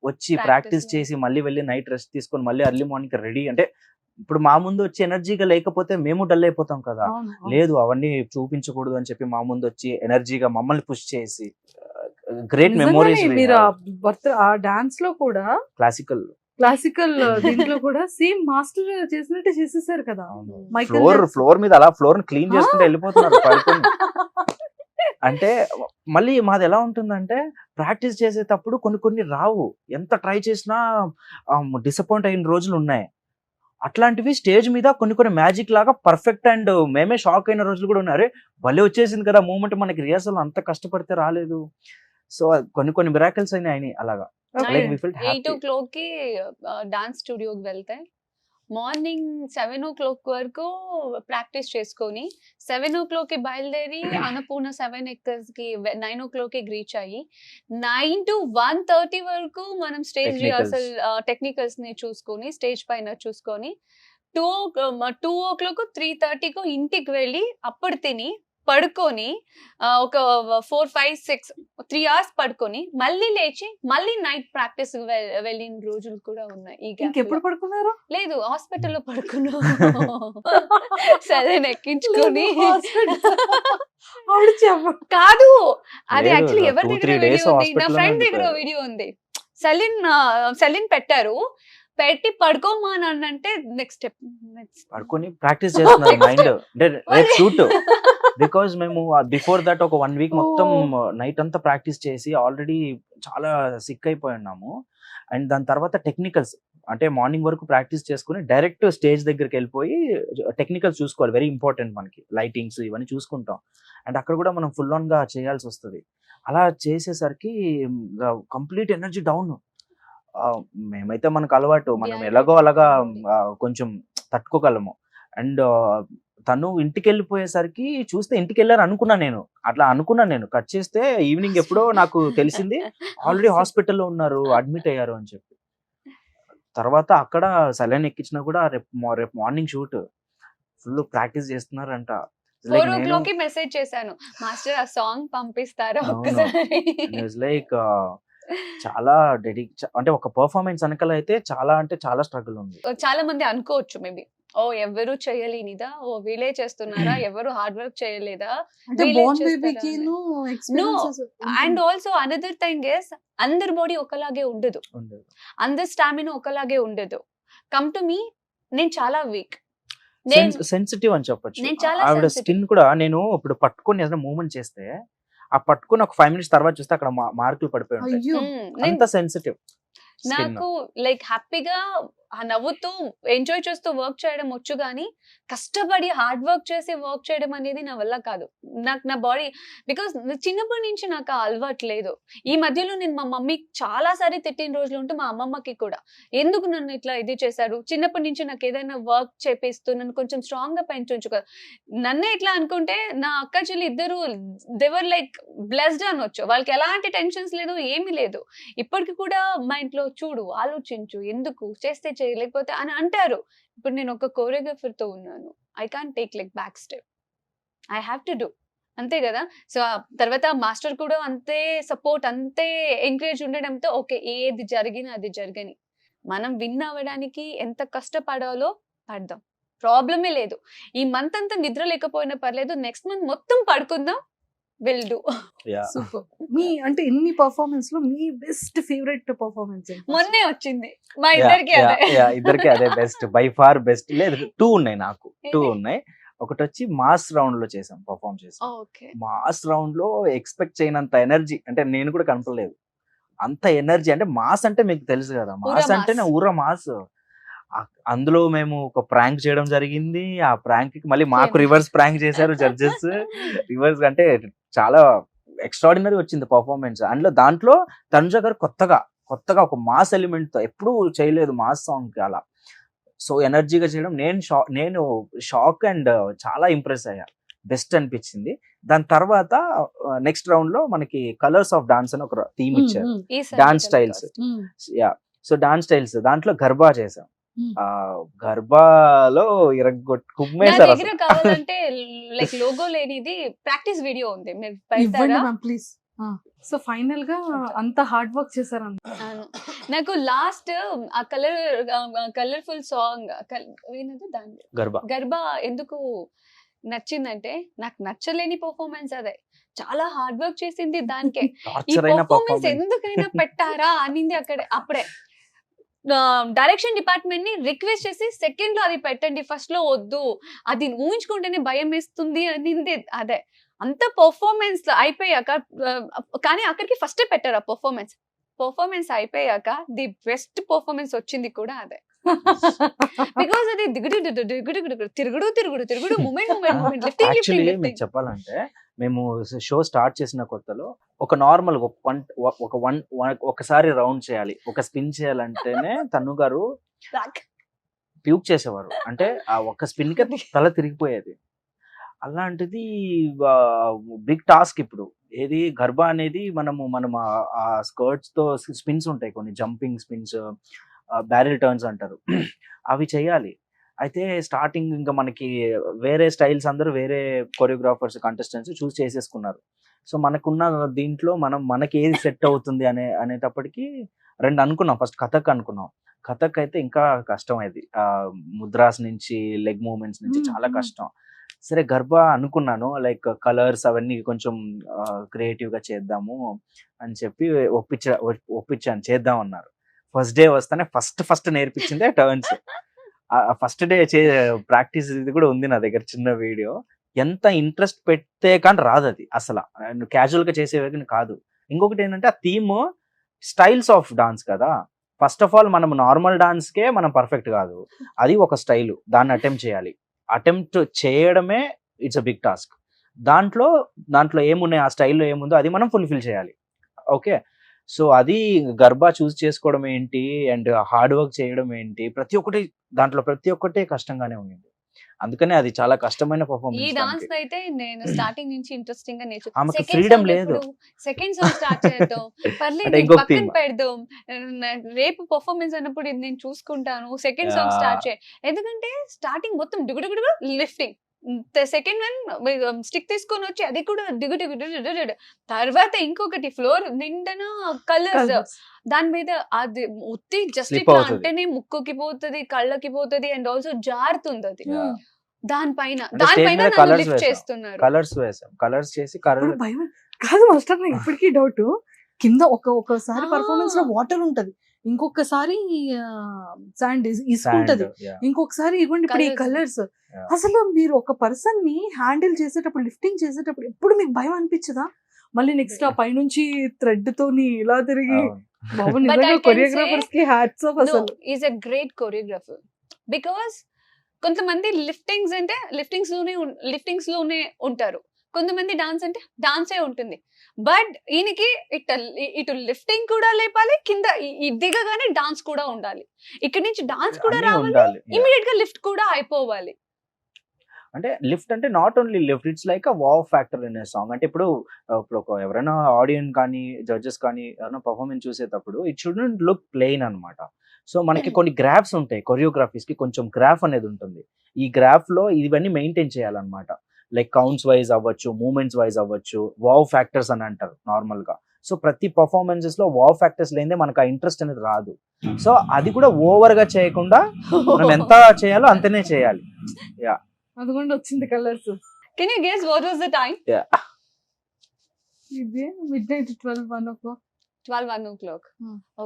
వచ్చి ప్రాక్టీస్ చేసి మళ్ళీ వెళ్ళి నైట్ రెస్ట్ తీసుకొని మళ్ళీ ఎర్లీ మార్నింగ్ రెడీ. అంటే ఇప్పుడు మా ముందు వచ్చి ఎనర్జీగా లేకపోతే మేము డల్ అయిపోతాం కదా. లేదు, అవన్నీ చూపించకూడదు అని చెప్పి మా ముందు వచ్చి ఎనర్జీగా మమ్మల్ని పుష్ చేసి గ్రేట్ మెమోరీస్. మీరు ఆ డాన్స్ లో కూడా క్లాసికల్ దీంట్లో కూడా సేమ్ మాస్టర్ చేసినట్టే చేసేసారు కదా. ఫ్లోర్ మీద అలా ఫ్లోర్ క్లీన్ చేసుకుంటూ వెళ్ళిపోతున్నారు పడుకొని. అంటే మళ్ళీ మాది ఎలా ఉంటుందంటే, ప్రాక్టీస్ చేసేటప్పుడు కొన్ని రావు, ఎంత ట్రై చేసినా డిసప్పాయింట్ అయిన రోజులు ఉన్నాయి. అట్లాంటివి స్టేజ్ మీద కొన్ని మ్యాజిక్ లాగా పర్ఫెక్ట్, అండ్ మేమే షాక్ అయిన రోజులు కూడా ఉన్నాయి. భలే వచ్చేసింది కదా మూమెంట్, మనకి రిహర్సల్ అంత కష్టపడితే రాలేదు. సో కొన్ని మిరాకిల్స్ అయినాయి అలాగా. 8 o'clock కి డాన్స్ స్టూడియోకి వెళ్తే మార్నింగ్ 7 o'clock వరకు ప్రాక్టీస్ చేసుకొని 7 o'clock కి బయలుదేరి అన్నపూర్ణ 7 acres కి 9 o'clock కి రీచ్ అయ్యి 9 to 1:30 వరకు మనం స్టేజ్ రిహార్సల్ టెక్నికల్స్ ని చూసుకొని, స్టేజ్ పైన చూసుకొని 2 o'clock 3:30 కు ఇంటికి వెళ్ళి అప్పుడు తిని పడుకొని ఒక 4, 5, 6 3 hours పడుకొని మళ్ళీ లేచి మళ్ళీ నైట్ ప్రాక్టీస్ వెళ్ళిన రోజులు కూడా ఉన్నాయి. ఇంకెప్పుడు పడుకున్నారు? లేదు, హాస్పిటల్లో పడుకున్నాం. సరైన ఎక్కించుకొని కాదు, అది యాక్చువల్లీ ఎవరి దగ్గర వీడియో ఉంది, నా ఫ్రెండ్ దగ్గర వీడియో ఉంది. సెలిన్ పెట్టారు, పెట్టి పడుకోమానంటే నెక్స్ట్ స్టెప్ పడుకొని ప్రాక్టీస్ చేస్తున్నారు మైండ్. అంటే రేపు షూట్, బికాజ్ మేము బిఫోర్ దట్ ఒక 1 week మొత్తం నైట్ అంతా ప్రాక్టీస్ చేసి ఆల్రెడీ చాలా సిక్ అయిపోయి ఉన్నాము. అండ్ దాని తర్వాత టెక్నికల్స్ అంటే మార్నింగ్ వరకు ప్రాక్టీస్ చేసుకుని డైరెక్ట్ స్టేజ్ దగ్గరికి వెళ్ళిపోయి టెక్నికల్ చూసుకోవాలి, వెరీ ఇంపార్టెంట్ మనకి, లైటింగ్స్ ఇవన్నీ చూసుకుంటాం. అండ్ అక్కడ కూడా మనం ఫుల్ ఆన్ గా చేయాల్సి వస్తుంది. అలా చేసేసరికి కంప్లీట్ ఎనర్జీ డౌన్. మేమైతే మనకు అలవాటు, మనం Yeah, ఎలాగో అలాగా ఉంది. కొంచెం తట్టుకోగలము. అండ్ తను ఇంటికి వెళ్ళిపోయేసరికి చూస్తే ఇంటికి వెళ్ళారు అనుకున్నాను నేను, అట్లా అనుకున్నాను నేను. కట్ చేస్తే ఈవినింగ్ ఎప్పుడో నాకు తెలిసింది ఆల్రెడీ హాస్పిటల్లో ఉన్నారు, అడ్మిట్ అయ్యారు అని చెప్పి. తర్వాత అక్కడ సెలైన్ ఎక్కించినా కూడా రేపు మార్నింగ్ షూట్, ఫుల్ ప్రాక్టీస్ చేస్తున్నారంట. 4 o'clock మెసేజ్ చేశాను, మాస్టర్ ఆ సాంగ్ పంపిస్తారా అవును. ఒక్కసారి. లైక్ చాలా అంటే ఒక పర్ఫార్మెన్స్ వెనకాల అయితే చాలా అంటే చాలా స్ట్రగుల్ ఉంది. చాలా మంది అనుకోవచ్చు మేబీ, ఓ ఎవరు చేయలేనిదా, ఓ వీళ్ళే చేస్తున్నారా, ఎవరు హార్డ్ వర్క్ చేయలేదా. అంటే వీళ్ళే బోర్న్ చేస్తారా బేబీకి అని. Experiences and also another thing is, అందరి బాడీ ఒకలాగే ఉండదు, ఉండదు. అందరి స్టామినా ఒకలాగే ఉండదు. కమ్ టు మీ, నేను చాలా వీక్, నేను సెన్సిటివ్ అని చెప్పొచ్చు. నేను చాలా ఆవిడ sensitive. స్కిన్ కూడా, నేను ఇప్పుడు పట్టుకొని ఏదైనా మూవ్మెంట్ చేస్తే ఆ పట్టుకొని ఒక 5 minutes తర్వాత చూస్తే అక్కడ మార్కులు పడిపోయి ఉంటాయి. అయ్యో నేను అంత సెన్సిటివ్ స్కిన్. నాకు లైక్ హ్యాపీగా నవ్వుతూ ఎంజాయ్ చేస్తూ వర్క్ చేయడం వచ్చు, కానీ కష్టపడి హార్డ్ వర్క్ చేసి వర్క్ చేయడం అనేది నా వల్ల కాదు. నాకు నా బాడీ, బికాస్ చిన్నప్పటి నుంచి నాకు ఆ అలవాటు లేదు. ఈ మధ్యలో నేను మా మమ్మీకి చాలా సారి తిట్టిన రోజులు ఉంటే, మా అమ్మమ్మకి కూడా, ఎందుకు నన్ను ఇట్లా ఇది చేశారు, చిన్నప్పటి నుంచి నాకు ఏదైనా వర్క్ చేపిస్తూ నన్ను కొంచెం స్ట్రాంగ్ గా పెంచు కదా. నన్నే ఇట్లా అనుకుంటే నా అక్క చెల్లి ఇద్దరు దేవర్ లైక్ బ్లెస్డ్ అనొచ్చు, వాళ్ళకి ఎలాంటి టెన్షన్స్ లేదు, ఏమీ లేదు. ఇప్పటికి కూడా మా ఇంట్లో చూడు, ఆలోచించు, ఎందుకు చేస్తే చేయలేకపోతే అని అంటారు. ఇప్పుడు నేను ఒక కోరియోగ్రఫర్ తో ఉన్నాను, I can't take like back step, I have to do, అంతే కదా. సో తర్వాత మాస్టర్ కూడా అంతే సపోర్ట్, అంతే ఎంకరేజ్ ఉండడంతో ఓకే, ఏది జరిగినా అది జరగని, మనం విన్ అవ్వడానికి ఎంత కష్టపడాలో పడదాం, ప్రాబ్లమే లేదు. ఈ మంత్ అంతా నిద్ర లేకపోయినా పర్లేదు, నెక్స్ట్ మంత్ మొత్తం పడుకుందాం, విల్ డూ. సూపర్. మీ అంటే ఎన్ని పర్ఫార్మెన్స్ లో మీ బెస్ట్ ఫేవరెట్ పర్ఫార్మెన్స్ మొన్నే వచ్చింది మా ఇద్దరికి అదే. ఇద్దరికి అదే బెస్ట్, బై ఫార్ బెస్ట్. లేదు 2 ఉన్నాయి నాకు, 2 ఉన్నాయి. ఒకటి వచ్చి మాస్ రౌండ్ లో పర్ఫార్మ్ చేసాం. ఓకే, మాస్ రౌండ్ లో ఎక్స్పెక్ట్ చేయనంత ఎనర్జీ, అంటే నేను కూడా కనపడలేదు అంత ఎనర్జీ. అంటే మాస్ అంటే మీకు తెలుసు కదా, మాస్ అంటేనే ఊర మాస్. అందులో మేము ఒక ప్రాంక్ చేయడం జరిగింది. ఆ ప్రాంక్ కి మళ్ళీ మాకు రివర్స్ ప్రాంక్ చేశారు జడ్జెస్. రివర్స్ అంటే చాలా ఎక్స్ట్రాడినరీ వచ్చింది పర్ఫార్మెన్స్. దాంట్లో తనుజ గారు కొత్తగా ఒక మాస్ ఎలిమెంట్ తో, ఎప్పుడూ చేయలేదు మాస్ సాంగ్ కి అలా. సో ఎనర్జీగా చేయడం, నేను షాక్ అండ్ చాలా ఇంప్రెస్ అయ్యా, బెస్ట్ అనిపించింది. దాని తర్వాత నెక్స్ట్ రౌండ్ లో మనకి కలర్స్ ఆఫ్ డాన్స్ అని ఒక థీమ్ ఇచ్చారు, dance styles. Yeah, so dance styles దాంట్లో గర్బా చేసాం. గర్బాలో కుమ్మేశారు. దగ్గర కావాలంటే లైక్ లోగో లేనిది ప్రాక్టీస్ వీడియో ఉంది, మీరు పెడతారా? ప్లీజ్. సో ఫైనల్ గా అంత హార్డ్ వర్క్ చేశారంట. అవును. నాకు లాస్ట్ ఆ కలర్ఫుల్ సాంగ్ దాని గర్బా ఎందుకు నచ్చిందంటే, నాకు నచ్చలేని పర్ఫార్మెన్స్ అదే, చాలా హార్డ్ వర్క్ చేసింది దానికే. ఈ పర్ఫార్మెన్స్ ఎందుకైనా పెట్టారా అనింది అప్పుడే. డైరెక్షన్ డిపార్ట్మెంట్ ని రిక్వెస్ట్ చేసి, సెకండ్ లో అది పెట్టండి, ఫస్ట్ లో వద్దు, అది ఊహించుకుంటేనే భయం వేస్తుంది అనింది అదే. అంత పర్ఫార్మెన్స్ అయిపోయాక, కానీ అక్కడికి ఫస్ట్ పెట్టారు ఆ పర్ఫార్మెన్స్ అయిపోయాక ది బెస్ట్ పర్ఫార్మెన్స్ వచ్చింది కూడా అదే. బికాస్ అది తిరుగుడు మూమెంట్ యాక్చువల్లీ మీకు చెప్పాలంటే, మేము షో స్టార్ట్ చేసిన కొత్తలో ఒక నార్మల్ ఒకసారి రౌండ్ చేయాలి, ఒక స్పిన్ చేయాలంటేనే తను గారు ప్యూక్ చేసేవారు. అంటే ఆ ఒక స్పిన్ కి తల తిరిగిపోయేది. అలాంటిది బిగ్ టాస్క్. ఇప్పుడు ఏది గర్బా అనేది మనం ఆ స్కర్ట్స్ తో స్పిన్స్ ఉంటాయి, కొన్ని జంపింగ్ స్పిన్స్, బ్యారెల్ టర్న్స్ అంటారు, అవి చేయాలి. అయితే స్టార్టింగ్ ఇంకా మనకి వేరే స్టైల్స్ అందరూ వేరే కొరియోగ్రాఫర్స్ కంటెస్టెంట్స్ చూస్ చేసేసుకున్నారు. సో మనకున్న దీంట్లో మనకి ఏది సెట్ అవుతుంది అనేటప్పటికి 2 అనుకున్నాం. ఫస్ట్ కథక్ అనుకున్నాం. కథక్ అయితే ఇంకా కష్టం, అది ముద్రాస్ నుంచి లెగ్ మూవ్మెంట్స్ నుంచి చాలా కష్టం. సరే గర్బా అనుకున్నాను, లైక్ కలర్స్ అవన్నీ కొంచెం క్రియేటివ్ గా చేద్దాము అని చెప్పి ఒప్పించాను, చేద్దాం అన్నారు. ఫస్ట్ డే వస్తానే ఫస్ట్ నేర్పించిందే టర్న్స్. ఫస్ట్ డే ప్రాక్టీస్ ఇది కూడా ఉంది నా దగ్గర, చిన్న వీడియో. ఎంత ఇంట్రెస్ట్ పెడితే కానీ రాదు అది అసలు, క్యాజువల్ గా చేసేవి కాదు. ఇంకొకటి ఏంటంటే, ఆ థీమ్ స్టైల్స్ ఆఫ్ డాన్స్ కదా, ఫస్ట్ ఆఫ్ ఆల్ మనం నార్మల్ డాన్స్కే మనం పర్ఫెక్ట్ కాదు, అది ఒక స్టైల్, దాన్ని అటెంప్ట్ చేయాలి. అటెంప్ట్ చేయడమే ఇట్స్ అ బిగ్ టాస్క్. దాంట్లో ఏమున్నాయి, ఆ స్టైల్లో ఏముందో అది మనం ఫుల్ఫిల్ చేయాలి. ఓకే, సో అది గర్భా చూస్ చేసుకోవడం ఏంటి అండ్ హార్డ్ వర్క్ చేయడం ఏంటి, దాంట్లో ప్రతి ఒక్కటి కష్టంగానే ఉంది. అందుకనే అది చాలా కష్టమైన ఈ పర్ఫార్మెన్స్. డాన్స్ అయితే నేను స్టార్టింగ్ నుంచి ఇంట్రెస్టింగ్ గా ఆమెకు freedom లేదు. సెకండ్ సాంగ్ స్టార్ట్ చేద్దాం, పర్లేదు అంటే ఇది ఇంకొక పక్కన theme. పెడదాం, రేపు పర్ఫార్మెన్స్ అన్నప్పుడు ఇది నేను చూసుకుంటాను, సెకండ్ సాంగ్ స్టార్ట్ చేయ. ఎందుకంటే స్టార్టింగ్ మొత్తం దిగుడుగుడు లిఫ్టింగ్, సెకండ్ వన్ స్టిక్ తీసుకొని వచ్చి అది కూడా దిగుడు, తర్వాత ఇంకొకటి ఫ్లోర్ నిండన కలర్స్, దాని మీద అది ఉత్తి జస్ట్ Slip ఇట్లా అవుతది. అంటేనే ముక్కుకి పోతుంది, కళ్ళకి పోతుంది, అండ్ ఆల్సో జారుతుంది అది. Yeah. దానిపైన అంటే stage మీద నన్ను colours లిఫ్ట్ వేసాం. చేస్తున్నారు. కలర్స్ చేసి ఇప్పుడు భయం కాదు మాస్టర్, నాకు ఇప్పటికీ డౌట్. కింద ఒకసారి పర్ఫార్మెన్స్ లో వాటర్ ఉంటది, ఇంకొకసారి శాండ్ ఇసుకుంటది, ఇంకొకసారి ఇవ్వండి ఇప్పుడు ఈ Colours. కలర్స్. Yeah. అసలు మీరు ఒక పర్సన్ ని హ్యాండిల్ చేసేటప్పుడు, లిఫ్టింగ్ చేసేటప్పుడు ఎప్పుడు మీకు భయం అనిపించదా? మళ్ళీ నెక్స్ట్ ఆ పైనుంచి థ్రెడ్ తోని ఇలా తిరిగి బాబు But I నిజంగా can కొరియోగ్రాఫర్స్ కి హ్యాట్స్ ఆఫ్ No, అసలు. Is a great choreographer. Because కొంతమంది లిఫ్టింగ్స్ అంటే లిఫ్టింగ్స్ లోనే ఉంటారు, కొంతమంది డాన్స్ అంటే డాన్సే ఉంటుంది. బట్ ఈయనకి ఇటు లిఫ్టింగ్ కూడా లేపాలి, కింద దిగగానే డాన్స్ కూడా ఉండాలి, ఇక్కడ నుంచి డాన్స్ కూడా రావాలి, ఉండాలి. Yeah. ఇమీడియట్ గా లిఫ్ట్ కూడా అయిపోవాలి. అంటే లిఫ్ట్ అంటే not only lift, it's like a wow factor in a song. అంటే ఇప్పుడు ఎవరైనా ఆడియన్స్ కానీ జడ్జెస్ కానీ ఎవరైనా పర్ఫార్మెన్స్ చూసేటప్పుడు ఇట్ షుడెంట్ లుక్ ప్లెయిన్ అన్నమాట. సో మనకి కొన్ని గ్రాఫ్స్ ఉంటాయి, కొరియోగ్రఫీస్ కి కొంచెం గ్రాఫ్ అనేది ఉంటుంది. ఈ గ్రాఫ్ లో ఇవన్నీ మెయింటైన్ చేయాలన్నమాట. లైక్ కౌంట్స్ వైజ్ అవ్వచ్చు, మూమెంట్స్ వైజ్ అవ్వచ్చు, వావ్ ఫ్యాక్టర్స్ అని అంటారు నార్మల్ గా. సో ప్రతి పర్ఫార్మెన్సెస్ లో వావ్ ఫ్యాక్టర్స్ లేదే మనకు ఆ ఇంట్రెస్ట్ అనేది రాదు. సో అది కూడా ఓవర్ గా చేయకుండా మనం ఎంత చేయాలో అంతనే చేయాలి. యా, అదిగోండి వచ్చింది colours. Can you guess what was the time? ఇది midnight 12 o'clock 1 o'clock.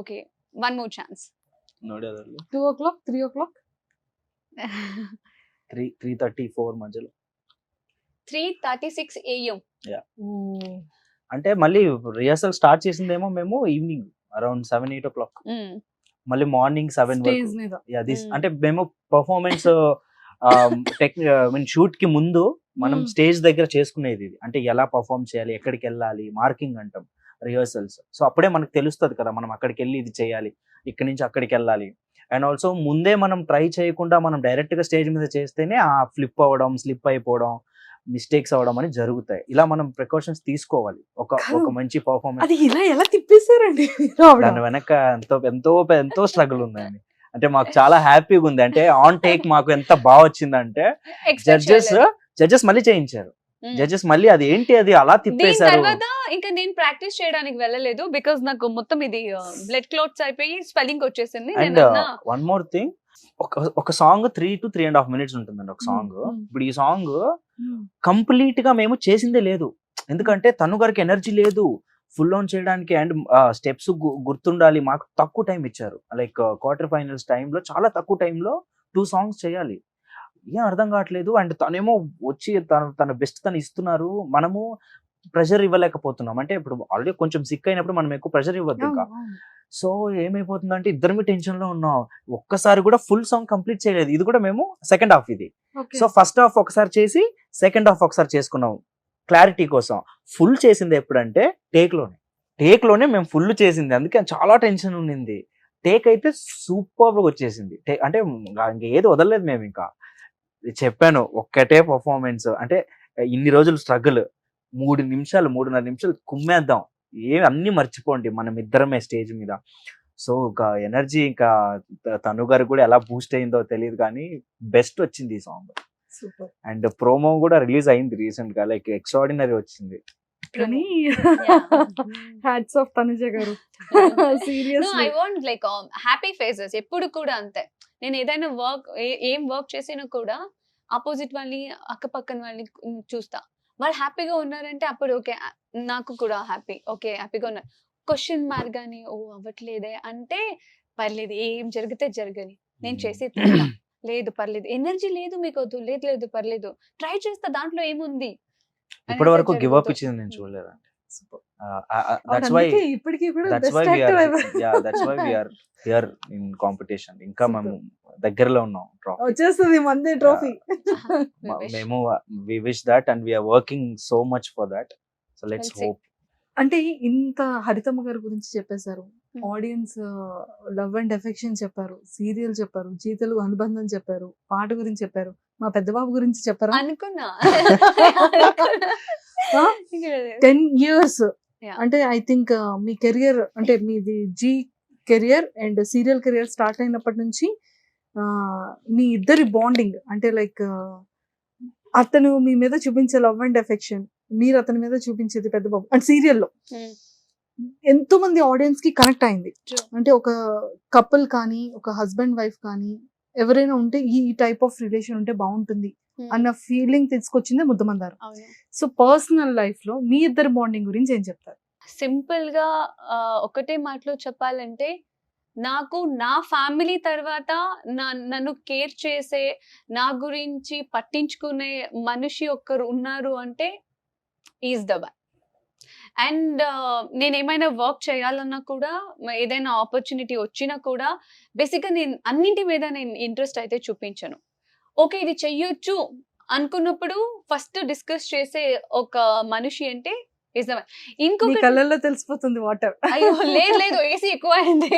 Okay, one more chance. 2 o'clock 3 o'clock 3:34 మధ్యలో. 3:36 AM. అంటే మళ్ళీ రిహర్సల్ స్టార్ట్ చేసిందేమో మేము ఈవినింగ్ అరౌండ్ 7-8 o'clock, మళ్ళీ మార్నింగ్ 7 స్టేజ్ వరకు. మీద. అంటే మేము పర్ఫార్మెన్స్ షూట్ కి ముందు మనం స్టేజ్ దగ్గర చేసుకునేది ఇది. అంటే ఎలా పర్ఫార్మ్ చేయాలి, ఎక్కడికి వెళ్ళాలి, మార్కింగ్ అంటాం రిహర్సల్స్. సో అప్పుడే మనకు తెలుస్తుంది కదా మనం అక్కడికి వెళ్ళి ఇది చేయాలి, ఇక్కడి నుంచి అక్కడికి వెళ్ళాలి. అండ్ ఆల్సో ముందే మనం ట్రై చేయకుండా మనం డైరెక్ట్ గా స్టేజ్ మీద చేస్తేనే ఆ ఫ్లిప్ అవ్వడం, స్లిప్ అయిపోవడం, మిస్టేక్స్ అవ్వడం అని జరుగుతాయి. ఇలా మనం ప్రికాషన్స్ తీసుకోవాలి ఒక మంచి పర్ఫార్మెన్స్. అది ఇలా ఎలా తిప్పేశారండి? దాని వెనక ఎంతో స్ట్రగుల్ ఉందండి. అంటే మాకు చాలా హ్యాపీగా ఉంది. అంటే ఆన్ టేక్ మాకు ఎంత బాగా వచ్చిందంటే జడ్జెస్ మళ్ళీ చేయించారు. జడ్జెస్ మళ్ళీ అది ఏంటి అది అలా దీని తిప్పేశారు. తర్వాత ఇంకా నేను ప్రాక్టీస్ చేయడానికి వెళ్ళలేదు, బికాజ్ నాకు మొత్తం ఇది బ్లడ్ క్లాట్స్ అయిపోయి స్వెల్లింగ్ వచ్చేసింది. అండ్ వన్ మోర్ థింగ్, ఒక సాంగ్ 3 to 3.5 minutes ఉంటుందండి ఒక సాంగ్. ఇప్పుడు ఈ సాంగ్ కంప్లీట్ గా మేము చేసిందే లేదు, ఎందుకంటే తను గారికి ఎనర్జీ లేదు ఫుల్ ఆన్ చేయడానికి. అండ్ స్టెప్స్ గుర్తుండాలి. మాకు తక్కువ టైం ఇచ్చారు, లైక్ క్వార్టర్ ఫైనల్స్ టైంలో చాలా తక్కువ టైంలో 2 songs చేయాలి. ఏం అర్థం కావట్లేదు. అండ్ తనేమో వచ్చి తన బెస్ట్ తను ఇస్తున్నారు, మనము ప్రెషర్ ఇవ్వలేకపోతున్నాం. అంటే ఇప్పుడు ఆల్రెడీ కొంచెం సిక్ అయినప్పుడు మనం ఎక్కువ ప్రెషర్ ఇవ్వద్దు ఇంకా. సో ఏమైపోతుందంటే ఇద్దరు టెన్షన్ లో ఉన్నాం, ఒక్కసారి కూడా ఫుల్ సాంగ్ కంప్లీట్ చేయలేదు. ఇది కూడా మేము సెకండ్ హాఫ్ ఇది. సో ఫస్ట్ హాఫ్ ఒకసారి చేసి సెకండ్ హాఫ్ ఒకసారి చేసుకున్నాం క్లారిటీ కోసం. ఫుల్ చేసింది ఎప్పుడంటే టేక్ లోనే మేము ఫుల్ చేసింది, అందుకే చాలా టెన్షన్ ఉండింది. టేక్ అయితే సూపర్ గా వచ్చేసింది. అంటే ఇంకేది వదలలేదు మేము. ఇంకా చెప్పాను ఒక్కటే పర్ఫార్మెన్స్, అంటే ఇన్ని రోజులు స్ట్రగుల్, 3.5 నిమిషాలు కుమ్మేద్దాం, అన్ని మర్చిపోండి మనం ఇద్దరమే స్టేజ్ మీద. సో ఇంకా ఎనర్జీ ఇంకా తను గారు కూడా ఎలా బూస్ట్ అయిందో తెలియదు కానీ బెస్ట్ వచ్చింది ఈ సాంగ్. అండ్ ప్రోమో కూడా రిలీజ్ అయింది రీసెంట్ గా, లైక్ ఎక్స్ట్రాడినరీ వచ్చింది. కానీ హ్యాట్స్ ఆఫ్ తనుజ గారు. Seriously I want like happy faces ఎప్పుడు కూడా అంతే. నేను ఏదైనా ఏం వర్క్ చేసినా కూడా ఆపోజిట్ వాళ్ళని అక్కపక్కన వాళ్ళని చూస్తా, వాళ్ళు హ్యాపీగా ఉన్నారంటే అప్పుడు ఓకే నాకు కూడా హ్యాపీగా ఉన్నారు. క్వశ్చన్ మార్క్ గానీ ఓ అవ్వట్లేదే అంటే పర్లేదు, ఏం జరిగితే జరగని, నేను చేసే లేదు పర్లేదు, ఎనర్జీ లేదు మీకు వద్దు, లేదు పర్లేదు, ట్రై చేస్తా, దాంట్లో ఏముంది. ఇప్పటి వరకు గివ్ అప్ ఇచ్చింది నేను చూడలేదండి. దట్స్ వై అందుకే ఇప్పటికీ కూడా that's best why actor that's why we are here in competition. ఇంకా మేము దగ్గరలో ఉన్నాం ట్రాఫీ. వచ్చేస్తుంది మందే ట్రోఫీ. మేము we wish that and we are working so much for that. So let's Let's see. Hope. అంటే ఇంత హరితమ్మ గారి గురించి చెప్పేశారు, ఆడియన్స్ లవ్ అండ్ ఎఫెక్షన్ చెప్పారు, సీరియల్ చెప్పారు, జీ తెలుగు అనుబంధం చెప్పారు, పాట గురించి చెప్పారు, మా పెద్దబాబు గురించి చెప్పారు. అనుకున్నా 10 years Yeah. అంటే ఐ థింక్ మీ కెరియర్ అంటే మీది Zee career and serial career start అయినప్పటి నుంచి మీ ఇద్దరి బాండింగ్ అంటే లైక్ అతను మీ మీద చూపించే లవ్ అండ్ ఎఫెక్షన్, మీరు అతని మీద చూపించేది పెద్దబాబు అండ్ సీరియల్లో ఎంతో మంది ఆడియన్స్ కి కనెక్ట్ అయింది. True. అంటే ఒక కపుల్ కానీ ఒక హస్బెండ్ వైఫ్ కానీ ఎవరైనా ఉంటే ఈ టైప్ ఆఫ్ రిలేషన్ ఉంటే బాగుంటుంది అన్న ఫీలింగ్ తీసుకొచ్చిందే ముద్దమందారం. అవును. సో పర్సనల్ లైఫ్ లో మీ ఇద్దరు బాండింగ్ గురించి ఏం చెప్తారు? సింపుల్ గా ఒకటే మాటలో చెప్పాలంటే, నాకు నా ఫ్యామిలీ తర్వాత నన్ను కేర్ చేసే, నా గురించి పట్టించుకునే మనిషి ఒక్కరు ఉన్నారు అంటే ఈజ్ ద వన్. అండ్ నేను ఏమైనా వర్క్ చేయాలన్నా కూడా, ఏదైనా ఆపర్చునిటీ వచ్చినా కూడా బేసిక్గా నేను అన్నింటి మీద నేను ఇంట్రెస్ట్ అయితే చూపించను. ఓకే ఇది చెయ్యొచ్చు అనుకున్నప్పుడు ఫస్ట్ డిస్కస్ చేసే ఒక మనిషి అంటే ఈజ్ ద వన్. మీ ఇంకొక కళ్ళల్లో తెలిసిపోతుంది వాటర్. అయ్యో లేదు ఏసీ ఎక్కువ అయింది.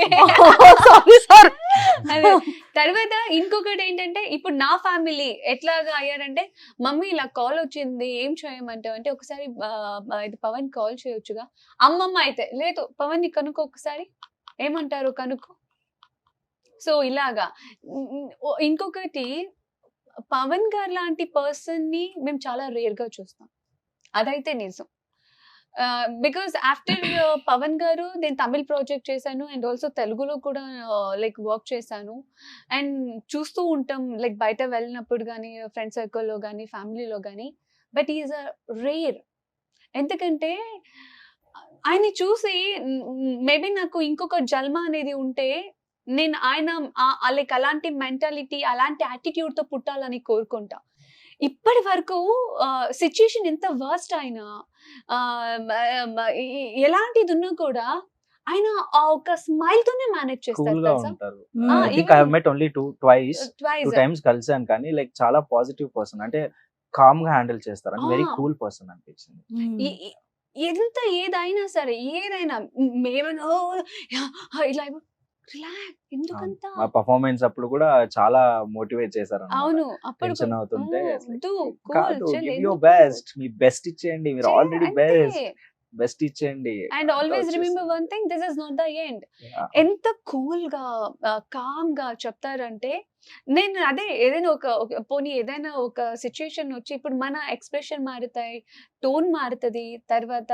అదే. తర్వాత ఇంకొకటి ఏంటంటే, ఇప్పుడు నా ఫ్యామిలీ ఎట్లాగా అయ్యారంటే, మమ్మీ ఇలా కాల్ వచ్చింది ఏం చేయమంటావు అంటే, ఒకసారి ఇది పవన్ కాల్ చేయొచ్చుగా. అమ్మమ్మ అయితే లేదు పవన్ ని కనుక్కో ఒకసారి, ఏమంటారు కనుక్కో. సో ఇలాగా ఇంకొకటి, పవన్ గారు లాంటి పర్సన్ ని మేము చాలా రేర్ గా చూస్తాం, అదైతే నిజం. బికాస్ ఆఫ్టర్ పవన్ గారు నేను తమిళ్ ప్రాజెక్ట్ చేశాను అండ్ ఆల్సో తెలుగులో కూడా లైక్ వర్క్ చేశాను. అండ్ చూస్తూ ఉంటాం లైక్ బయట వెళ్ళినప్పుడు కానీ, ఫ్రెండ్ సర్కిల్లో కానీ, ఫ్యామిలీలో కానీ. But is a rare. ఎందుకంటే ఆయన్ని చూసి మేబీ నాకు ఇంకొక జన్మ అనేది ఉంటే నేను ఆయన లైక్ అలాంటి మెంటాలిటీ, అలాంటి యాటిట్యూడ్తో పుట్టాలని కోరుకుంటా. ఇప్పటి వరకు సిచ్యుయేషన్ ఎంత వర్స్ట్ అయినా, ఎలాంటిది ఉన్నా కూడా ఆయన ఆ ఒక స్మైల్ తోనే మేనేజ్ చేస్తారు కూల్ గా తెలుసా. ఉంటారు. Ah, I think I have met only twice Twice. Times కలిసాను, కానీ లైక్ చాలా పాజిటివ్ పర్సన్, అంటే కామ్ గా హ్యాండిల్ చేస్తారు అని వెరీ Ah. కూల్ పర్సన్ అనిపించింది. ఎంత ఏదైనా సరే, ఏదైనా మేమైనా ఇలా రిలాక్స్ ఎందుకంత. మా పర్ఫార్మెన్స్ అప్పుడు కూడా చాలా మోటివేట్ చేశారు. అవును అప్పుడు టెన్షన్ అవుతుంటే కాదు బెస్ట్, మీ బెస్ట్ ఇచ్చేయండి, మీరు ఆల్రెడీ బెస్ట్ ఇచ్చేయండి. And always remember one thing, this is not the end. ఎంత కూల్ గా కామ్ గా చెప్తారంటే, నేను అదే ఏదైనా పోనీ ఏదైనా ఒక సిచ్యుయేషన్ వచ్చి ఇప్పుడు మన ఎక్స్ప్రెషన్ మారుతాయి, టోన్ మారుతుంది, తర్వాత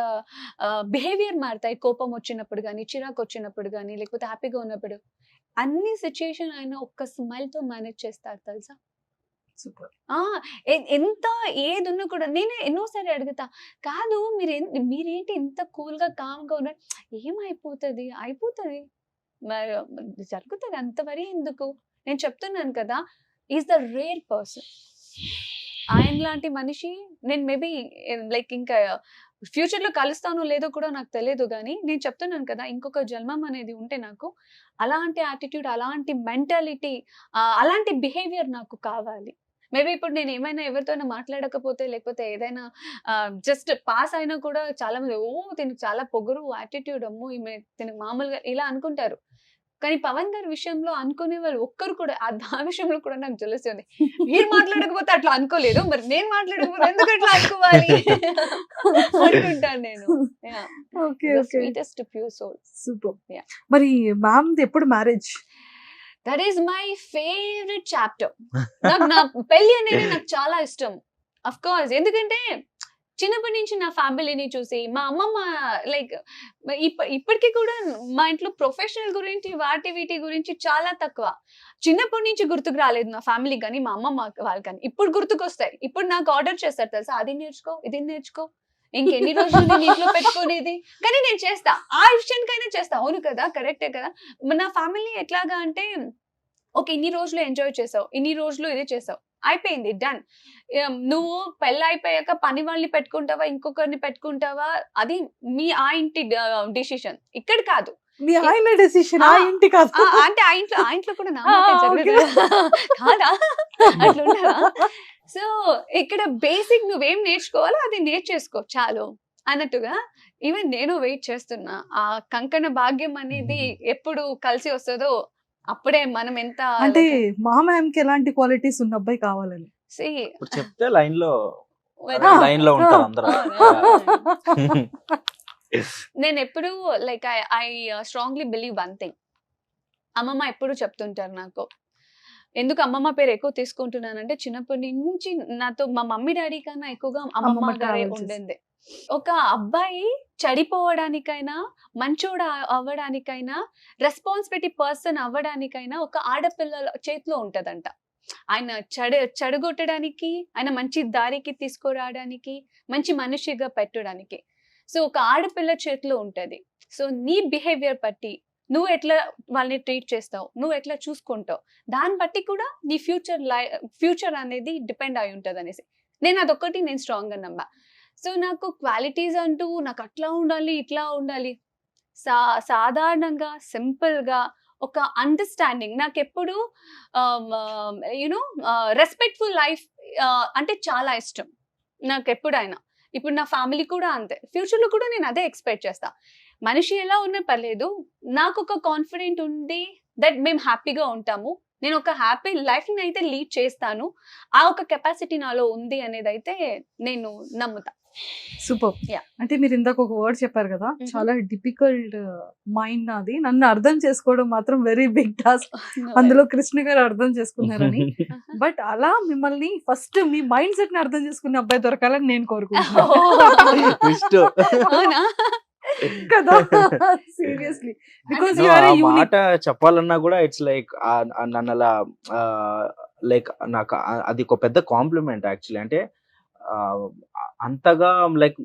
బిహేవియర్ మారుతాయి. కోపం వచ్చినప్పుడు కానీ, చిరాకు వచ్చినప్పుడు కానీ, లేకపోతే హ్యాపీగా ఉన్నప్పుడు, అన్ని సిచ్యుయేషన్ ఆయన ఒక్క స్మైల్ తో మేనేజ్ చేస్తారు తెలుసా. సూపర్. ఎంత ఏది ఉన్నా కూడా నేనే ఎన్నోసారి అడుగుతా, కాదు మీరేంటి ఇంత కూల్ గా కామ్ గా ఉన్నారు, ఏమైపోతుంది మరి జరుగుతుంది అంత వరీ ఎందుకు. నేను చెప్తున్నాను కదా, ఈజ్ ద రేర్ పర్సన్. ఆయన లాంటి మనిషి నేను మేబీ లైక్ ఇంకా ఫ్యూచర్ లో కలుస్తానో లేదో కూడా నాకు తెలియదు, కానీ నేను చెప్తున్నాను కదా, ఇంకొక జన్మం అనేది ఉంటే నాకు అలాంటి యాటిట్యూడ్, అలాంటి మెంటాలిటీ, అలాంటి బిహేవియర్ నాకు కావాలి. మేబీ ఇప్పుడు నేను ఏమైనా ఎవరితోనైనా మాట్లాడకపోతే, లేకపోతే ఏదైనా జస్ట్ పాస్ అయినా కూడా చాలా మంది తినకు చాలా పొగరు, యాటిట్యూడ్, అమ్మో ఈమె తినకు మామూలుగా ఇలా అనుకుంటారు. కానీ పవన్ గారి విషయంలో అనుకునే వాళ్ళు ఒక్కరు కూడా, ఆ విషయంలో కూడా నాకు జెలసీ ఉంది. మీరు మాట్లాడకపోతే అట్లా అనుకోలేదు, మరి నేను మాట్లాడకపోతే ఎందుకు అట్లా అనుకోవాలి అనుకుంటాను నేను. Sweetest pure soul. Super. Yeah. మరి మ్యామ్ ఎప్పుడు marriage? That is my favourite chapter. నాకు నా పెళ్లి అనేది నాకు చాలా ఇష్టం. అఫ్ కోర్స్, ఎందుకంటే చిన్నప్పటి నుంచి నా ఫ్యామిలీని చూసి, మా అమ్మమ్మ లైక్ ఇప్పటికీ కూడా మా ఇంట్లో ప్రొఫెషనల్ గురించి, వీటి గురించి చాలా తక్కువ. చిన్నప్పటి నుంచి గుర్తుకు రాలేదు నా ఫ్యామిలీ కానీ, మా అమ్మమ్మ వాళ్ళు కానీ. ఇప్పుడు గుర్తుకు వస్తాయి. ఇప్పుడు నాకు ఆర్డర్ చేస్తారు తెలుసా, అది నేర్చుకో, ఇది నేర్చుకో, ఇంకెన్ని రోజులు నేను ఇంట్లో పెట్టుకునేది. కానీ నేను చేస్తా, ఆ విషయానికైనా చేస్తా. అవును కదా, కరెక్టే కదా. నా ఫ్యామిలీ ఎట్లాగా అంటే, ఓకే ఇన్ని రోజులు ఎంజాయ్ చేసావు, ఇన్ని రోజులు ఇది చేసావు, అయిపోయింది, డన్. నువ్వు పెళ్ళి అయిపోయాక పని వాళ్ళని పెట్టుకుంటావా, ఇంకొకరిని పెట్టుకుంటావా, అది ఆ ఇంటి డిసిషన్, ఇక్కడ కాదు. మీ ఆయన డెసిషన్, ఆ ఇంటి కాదు. అంటే ఆ ఇంట్లో కూడా నా మాటే జరుగుతుందా? కాదా? అట్లా ఉండదా? సో ఇక్కడ బేసిక్ నువ్వేం నేర్చుకోవాలో అది నేర్చేసుకో చాలు అన్నట్టుగా. ఈవెన్ నేను వెయిట్ చేస్తున్నా ఆ కంకణ భాగ్యం అనేది ఎప్పుడు కలిసి వస్తుందో అప్పుడే మనం ఎంత అంటే మా మ్యామ్ కి ఎలాంటి క్వాలిటీస్ ఉన్న అబ్బాయి కావాలని. ఇప్పుడు చెప్తే లైన్ లో ఉంటారు అందరూ. నేను ఎప్పుడు like I strongly believe one thing. అమ్మమ్మ ఎప్పుడు చెప్తుంటారు నాకు, ఎందుకు అమ్మమ్మ పేరు ఎక్కువ తీసుకుంటున్నానంటే చిన్నప్పటి నుంచి నాతో మా మమ్మీ డాడీ కన్నా ఎక్కువగా అమ్మమ్మ గారే ఉండింది. ఒక అబ్బాయి చెడిపోవడానికైనా, మంచోడు అవ్వడానికైనా, రెస్పాన్సిబిలిటీ పర్సన్ అవ్వడానికైనా ఒక ఆడపిల్లల చేతిలో ఉంటదంట. ఆయన చెడగొట్టడానికి, ఆయన మంచి దారికి తీసుకురావడానికి, మంచి మనిషిగా పెట్టడానికి. సో ఒక ఆడపిల్ల చేతిలో ఉంటది. సో నీ బిహేవియర్ బట్టి నువ్వు ఎట్లా వాళ్ళని ట్రీట్ చేస్తావు, నువ్వు ఎట్లా చూసుకుంటావు, దాన్ని బట్టి కూడా నీ ఫ్యూచర్ అనేది డిపెండ్ అయి ఉంటుంది అనేసి నేను అదొక్కటి నేను స్ట్రాంగ్గా నమ్మా. సో నాకు క్వాలిటీస్ అంటూ నాకు అట్లా ఉండాలి ఇట్లా ఉండాలి, సాధారణంగా సింపుల్గా ఒక అండర్స్టాండింగ్. నాకు ఎప్పుడు యూనో రెస్పెక్ట్ఫుల్ లైఫ్ అంటే చాలా ఇష్టం నాకు ఎప్పుడైనా. ఇప్పుడు నా ఫ్యామిలీ కూడా అంతే, ఫ్యూచర్లో కూడా నేను అదే ఎక్స్పెక్ట్ చేస్తా. మనిషి ఎలా ఉన్నా పర్లేదు, నాకు ఒక కాన్ఫిడెంట్ ఉంది దట్ మేము హ్యాపీగా ఉంటాము, నేను ఒక హ్యాపీ లైఫ్ని అయితే లీడ్ చేస్తాను, ఆ ఒక కెపాసిటీ నాలో ఉంది అనేది అయితే నేను నమ్ముతా. సూపర్. Yeah. అంటే మీరు ఇందాక ఒక వర్డ్ చెప్పారు కదా, చాలా డిఫికల్ట్ మైండ్ నాది, నన్ను అర్థం చేసుకోవడం మాత్రం వెరీ బిగ్ టాస్క్. అందులో కృష్ణ గారు అర్థం చేసుకున్నారని. బట్ అలా మిమ్మల్ని ఫస్ట్ మీ మైండ్ సెట్ ని అర్థం చేసుకునే అబ్బాయి దొరకాలని నేను కోరుకుంటున్నాను కదా. సీరియస్లీ, బికాజ్ యు ఆర్ ఏ మాట చెప్పాలన్నా కూడా ఇట్స్ లైక్ నన్ను అలా లైక్ నాకు అది ఒక పెద్ద కాంప్లిమెంట్ యాక్చువల్లీ. అంటే అంతగా లైక్